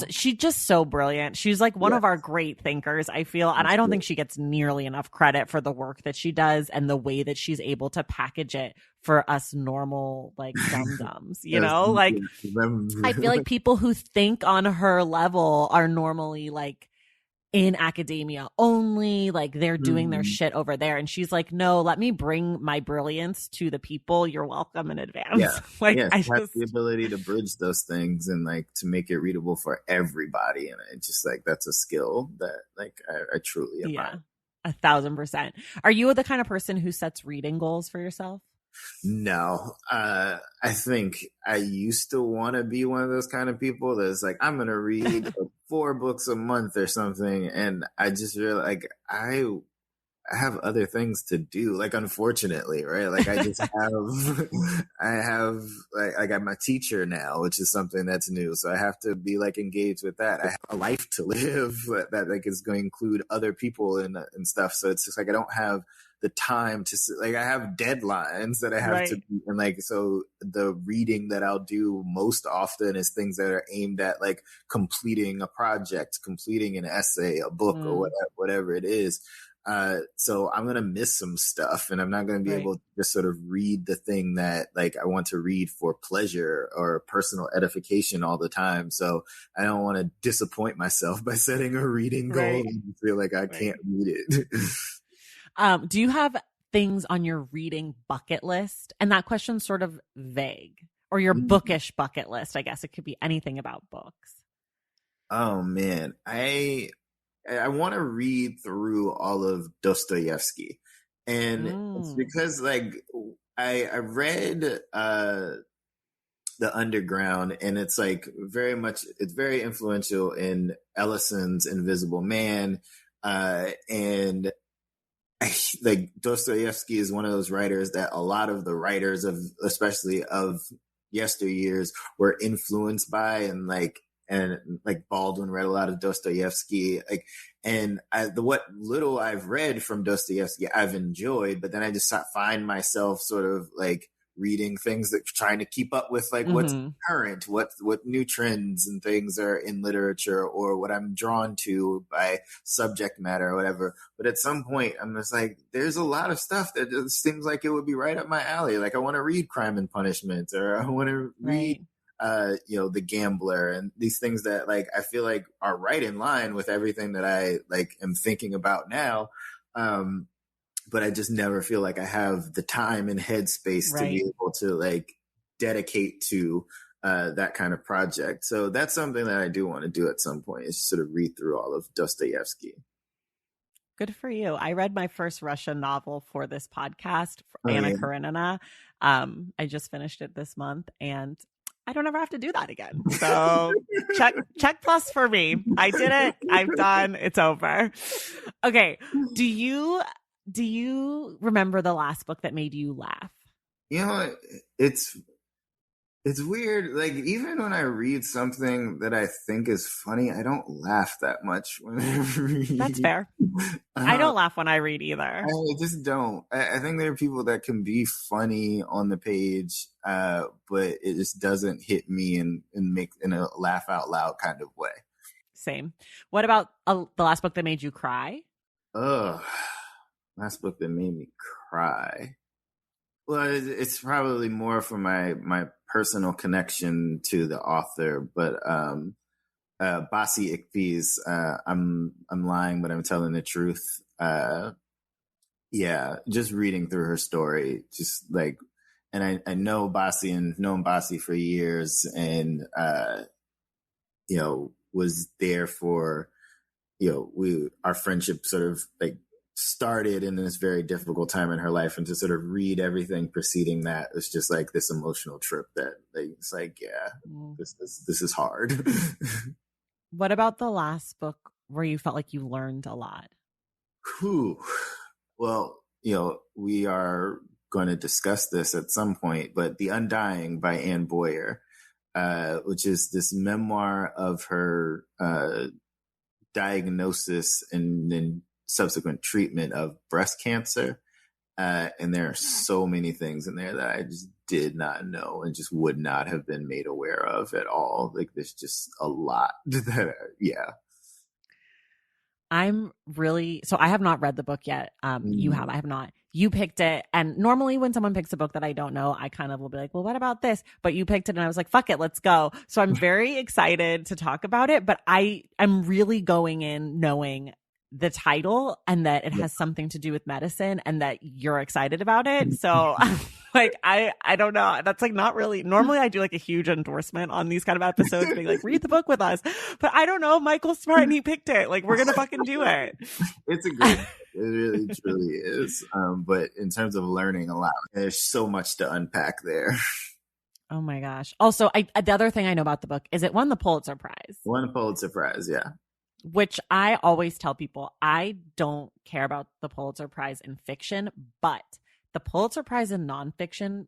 she's just so brilliant. She's like one of our great thinkers, I feel. And I don't think she gets nearly enough credit for the work that she does and the way that she's able to package it for us normal like dum-dums, like I feel like people who think on her level are normally like in academia only, like they're doing their shit over there, and she's like, no, let me bring my brilliance to the people. You're welcome in advance. I have the ability to bridge those things and like to make it readable for everybody, and it's just like that's a skill that like I truly admire. 1,000%. Are you the kind of person who sets reading goals for yourself? No, I think I used to want to be one of those kind of people that's like, I'm going to read 4 books a month or something. And I just feel like I I have other things to do. Like, unfortunately, right? Like, I just have, like I'm a teacher now, which is something that's new. So I have to be like engaged with that. I have a life to live that like is going to include other people and stuff. So it's just like I don't have the time to, like, I have deadlines that I have to be, and like, so the reading that I'll do most often is things that are aimed at like completing a project, completing an essay, a book, or whatever it is. So I'm going to miss some stuff, and I'm not going to be able to just sort of read the thing that like I want to read for pleasure or personal edification all the time. So I don't want to disappoint myself by setting a reading goal and feel like I can't read it. Do you have things on your reading bucket list? And that question's sort of vague. Or your bookish bucket list, I guess. It could be anything about books. Oh, man. I want to read through all of Dostoevsky. And it's because, like, I read The Underground, and it's like it's very influential in Ellison's Invisible Man. And like Dostoevsky is one of those writers that a lot of the writers of, especially of yesteryears, were influenced by, and like Baldwin read a lot of Dostoevsky, like, and what little I've read from Dostoevsky I've enjoyed, but then I just find myself sort of like reading things that trying to keep up with like what's current, what new trends and things are in literature, or what I'm drawn to by subject matter or whatever. But at some point I'm just like, there's a lot of stuff that just seems like it would be right up my alley. Like I want to read Crime and Punishment, or I want to read The Gambler, and these things that like I feel like are right in line with everything that I like am thinking about now. But I just never feel like I have the time and headspace to be able to like dedicate to that kind of project. So that's something that I do want to do at some point, is sort of read through all of Dostoevsky. Good for you. I read my first Russian novel for this podcast, Anna Karenina. I just finished it this month, and I don't ever have to do that again. So check plus for me. I did it. I'm done. It's over. Okay. Do you remember the last book that made you laugh? You know, it's weird. Like, even when I read something that I think is funny, I don't laugh that much when I read. That's fair. I don't laugh when I read either. I just don't. I think there are people that can be funny on the page, but it just doesn't hit me and make in a laugh out loud kind of way. Same. What about the last book that made you cry? Last book that made me cry. Well, it's probably more for my personal connection to the author, but Basi Ikpi's I'm lying, but I'm telling the truth. Just reading through her story, just like, and I know Basi and known Basi for years, and was there for, our friendship sort of like started in this very difficult time in her life, and to sort of read everything preceding that was just like this emotional trip that like, it's like, this is hard. What about the last book where you felt like you learned a lot? Well, we are going to discuss this at some point, but The Undying by Anne Boyer, which is this memoir of her diagnosis and then subsequent treatment of breast cancer. And there are so many things in there that I just did not know and just would not have been made aware of at all. Like, there's just a lot that, so I have not read the book yet. You have, I have not. You picked it. And normally when someone picks a book that I don't know, I kind of will be like, well, what about this? But you picked it and I was like, fuck it, let's go. So I'm very excited to talk about it, but I'm really going in knowing the title and that it has something to do with medicine and that you're excited about it. So like, I don't know. That's like not really, normally I do like a huge endorsement on these kind of episodes being like, read the book with us, but I don't know. Michael's smart and he picked it. Like, we're going to fucking do it. It's a great, it really truly is. But in terms of learning a lot, there's so much to unpack there. Oh my gosh. Also, the other thing I know about the book is it won the Pulitzer Prize. Won the Pulitzer Prize. Yeah. which I always tell people, I don't care about the Pulitzer Prize in fiction, but the Pulitzer Prize in nonfiction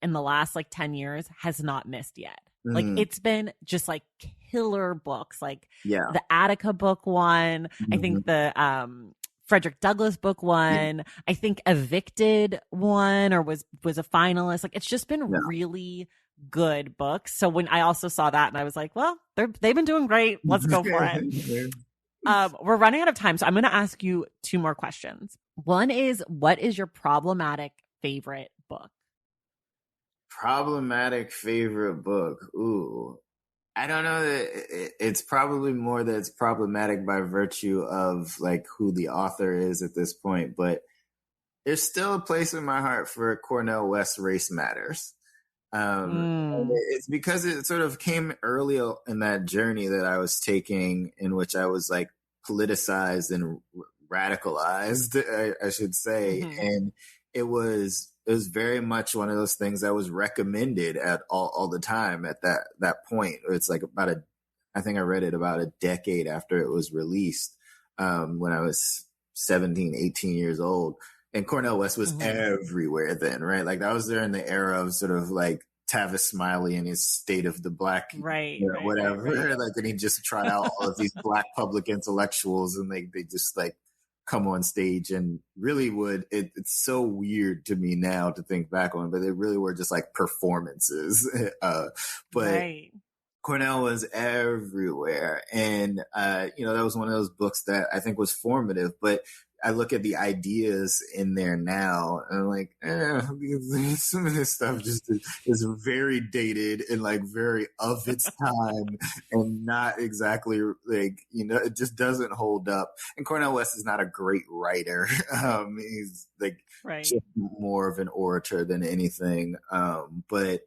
in the last like 10 years has not missed yet. Like it's been just like killer books. Like Yeah. the Attica book won. I Mm-hmm. think the Frederick Douglass book won. Yeah. I think Evicted won or was a finalist. Like it's just been Yeah. really good books. So when I also saw that and I was like, well, they've been doing great. Let's go for it. We're running out of time, so I'm going to ask you two more questions. One is, what is your problematic favorite book? Problematic favorite book. Ooh, I don't know that it's probably more that it's problematic by virtue of like who the author is at this point, but there's still a place in my heart for Cornel West's Race Matters. And it's because it sort of came early in that journey that I was taking, in which I was like politicized and radicalized, I should say. Mm-hmm. And it was very much one of those things that was recommended at all the time at that point. It's like I think I read it about a decade after it was released, when I was 17, 18 years old. And Cornel West was everywhere then, right? Like that was during the era of sort of like Tavis Smiley and his State of the Black, whatever. Right. Like, and he just tried out all of these Black public intellectuals, and they just like come on stage and really would. It's so weird to me now to think back on, but they really were just like performances. But Cornel was everywhere, and that was one of those books that I think was formative, but I look at the ideas in there now and I'm like, some of this stuff just is very dated and like very of its time and not exactly like, it just doesn't hold up. And Cornel West is not a great writer. He's like just more of an orator than anything. But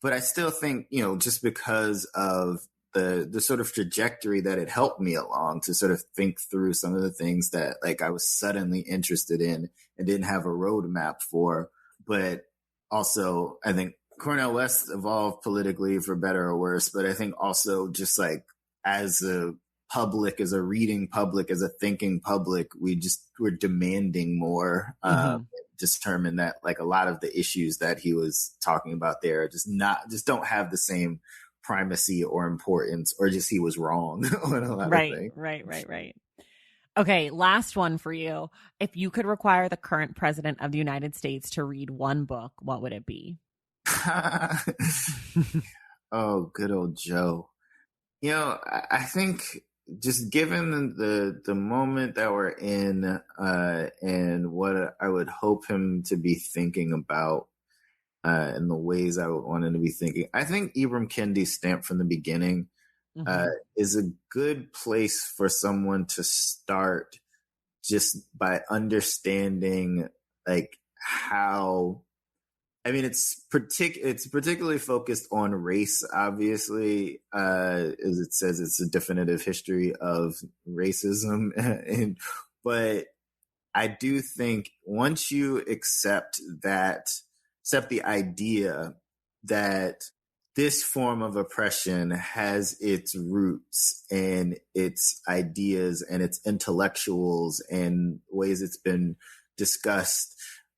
I still think, just because of the sort of trajectory that it helped me along to sort of think through some of the things that like I was suddenly interested in and didn't have a roadmap for. But also I think Cornel West evolved politically for better or worse. But I think also just like as a public, as a reading public, as a thinking public, we're demanding more, determined that like a lot of the issues that he was talking about there just don't have the same primacy or importance, or just he was wrong on a lot of things. Right. Okay, last one for you. If you could require the current president of the United States to read one book, what would it be? Oh, good old Joe. I think just given the moment that we're in, and what I would hope him to be thinking about, and the ways I would want him to be thinking, I think Ibram Kendi's Stamped from the Beginning is a good place for someone to start, just by understanding like how. I mean, it's particularly focused on race, obviously, as it says, it's a definitive history of racism, but I do think once you accept the idea that this form of oppression has its roots and its ideas and its intellectuals and ways it's been discussed,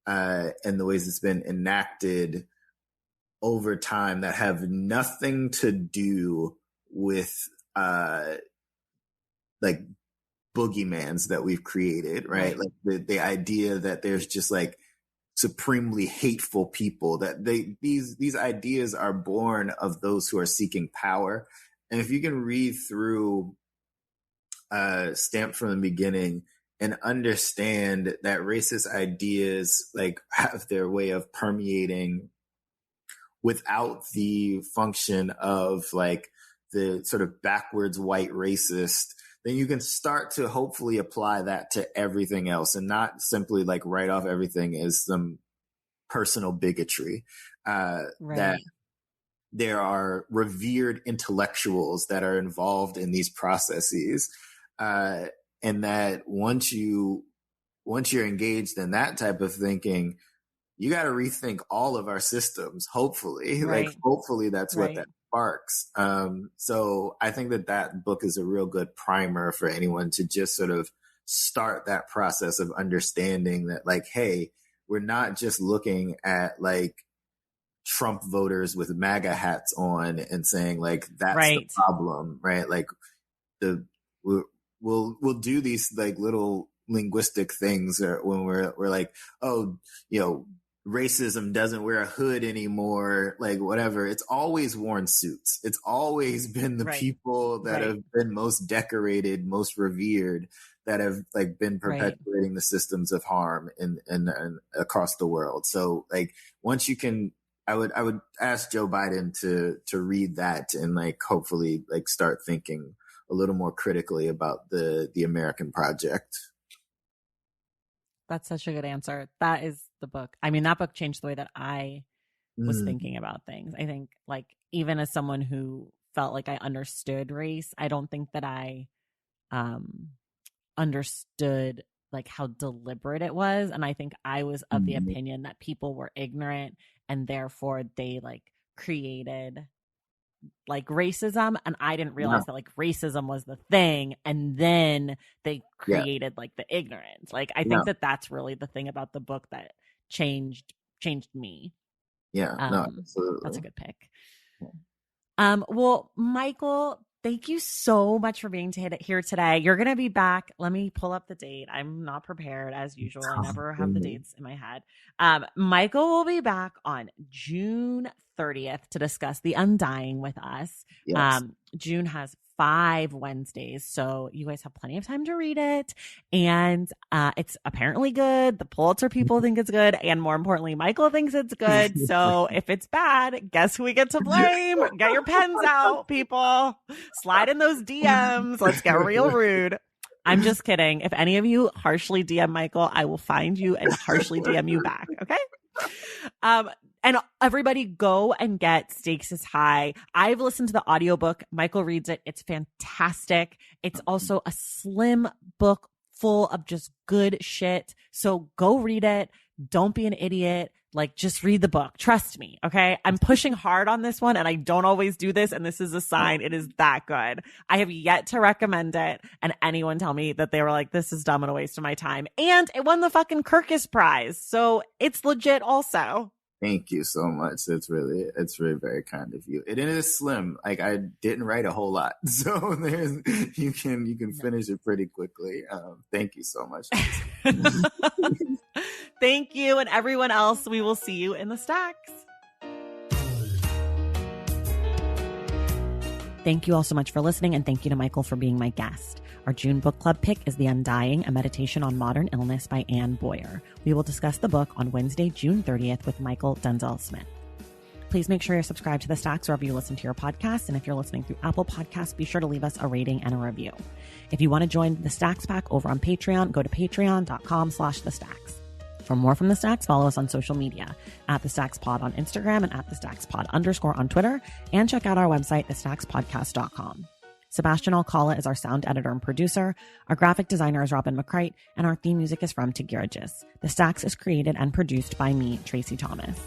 and the ways it's been enacted over time that have nothing to do with like boogeymans that we've created, right? Like the idea that there's just like supremely hateful people, that these ideas are born of those who are seeking power. And if you can read through Stamped from the Beginning and understand that racist ideas like have their way of permeating without the function of like the sort of backwards white racist, then you can start to hopefully apply that to everything else and not simply like write off everything as some personal bigotry. That there are revered intellectuals that are involved in these processes. And that once you're engaged in that type of thinking, you got to rethink all of our systems. Hopefully, like hopefully that's what that arcs. So I think that book is a real good primer for anyone to just sort of start that process of understanding that, like, hey, we're not just looking at like Trump voters with MAGA hats on and saying like that's the problem, right? Like we'll do these like little linguistic things when we're like, oh, racism doesn't wear a hood anymore, like whatever. It's always worn suits. It's always been the people that have been most decorated, most revered, that have like been perpetuating the systems of harm in across the world. So like once you can, I would ask Joe Biden to read that and like hopefully like start thinking a little more critically about the American project. That's such a good answer. That is the book. I mean, that book changed the way that I was thinking about things. I think like even as someone who felt like I understood race, I don't think that I understood like how deliberate it was. And I think I was of the opinion that people were ignorant and therefore they like created like racism, and I didn't realize that like racism was the thing, and then they created like the ignorance. Like I think that that's really the thing about the book that changed me. Absolutely. That's a good pick. Well, Mychal, thank you so much for being here today. You're going to be back. Let me pull up the date. I'm not prepared as usual. I never have the dates in my head. Mychal will be back on June 30th to discuss The Undying with us. Yes. June has 5 Wednesdays, so you guys have plenty of time to read it. And it's apparently good. The Pulitzer people think it's good. And more importantly, Mychal thinks it's good. So if it's bad, guess who we get to blame? Get your pens out, people. Slide in those DMs. Let's get real rude. I'm just kidding. If any of you harshly DM Mychal, I will find you and harshly DM you back. Okay? And everybody go and get Stakes is High. I've listened to the audiobook. Mychal reads it. It's fantastic. It's also a slim book full of just good shit. So go read it. Don't be an idiot. Like, just read the book. Trust me. Okay. I'm pushing hard on this one and I don't always do this. And this is a sign it is that good. I have yet to recommend it and anyone tell me that they were like, this is dumb and a waste of my time. And it won the fucking Kirkus Prize. So it's legit also. Thank you so much. It's really very kind of you. It is slim. Like I didn't write a whole lot, so you can finish it pretty quickly. Thank you so much. Thank you, and everyone else. We will see you in the stacks. Thank you all so much for listening, and thank you to Mychal for being my guest. Our June book club pick is The Undying, A Meditation on Modern Illness by Anne Boyer. We will discuss the book on Wednesday, June 30th with Mychal Denzel Smith. Please make sure you're subscribed to The Stacks wherever you listen to your podcast. And if you're listening through Apple Podcasts, be sure to leave us a rating and a review. If you want to join the Stacks Pack over on Patreon, go to patreon.com/The Stacks. For more from The Stacks, follow us on social media at The Stacks Pod on Instagram and at The Stacks Pod _ on Twitter. And check out our website, thestackspodcast.com. Sebastian Alcala is our sound editor and producer. Our graphic designer is Robin McCrite, and our theme music is from Tigirigis. The Stacks is created and produced by me, Tracy Thomas.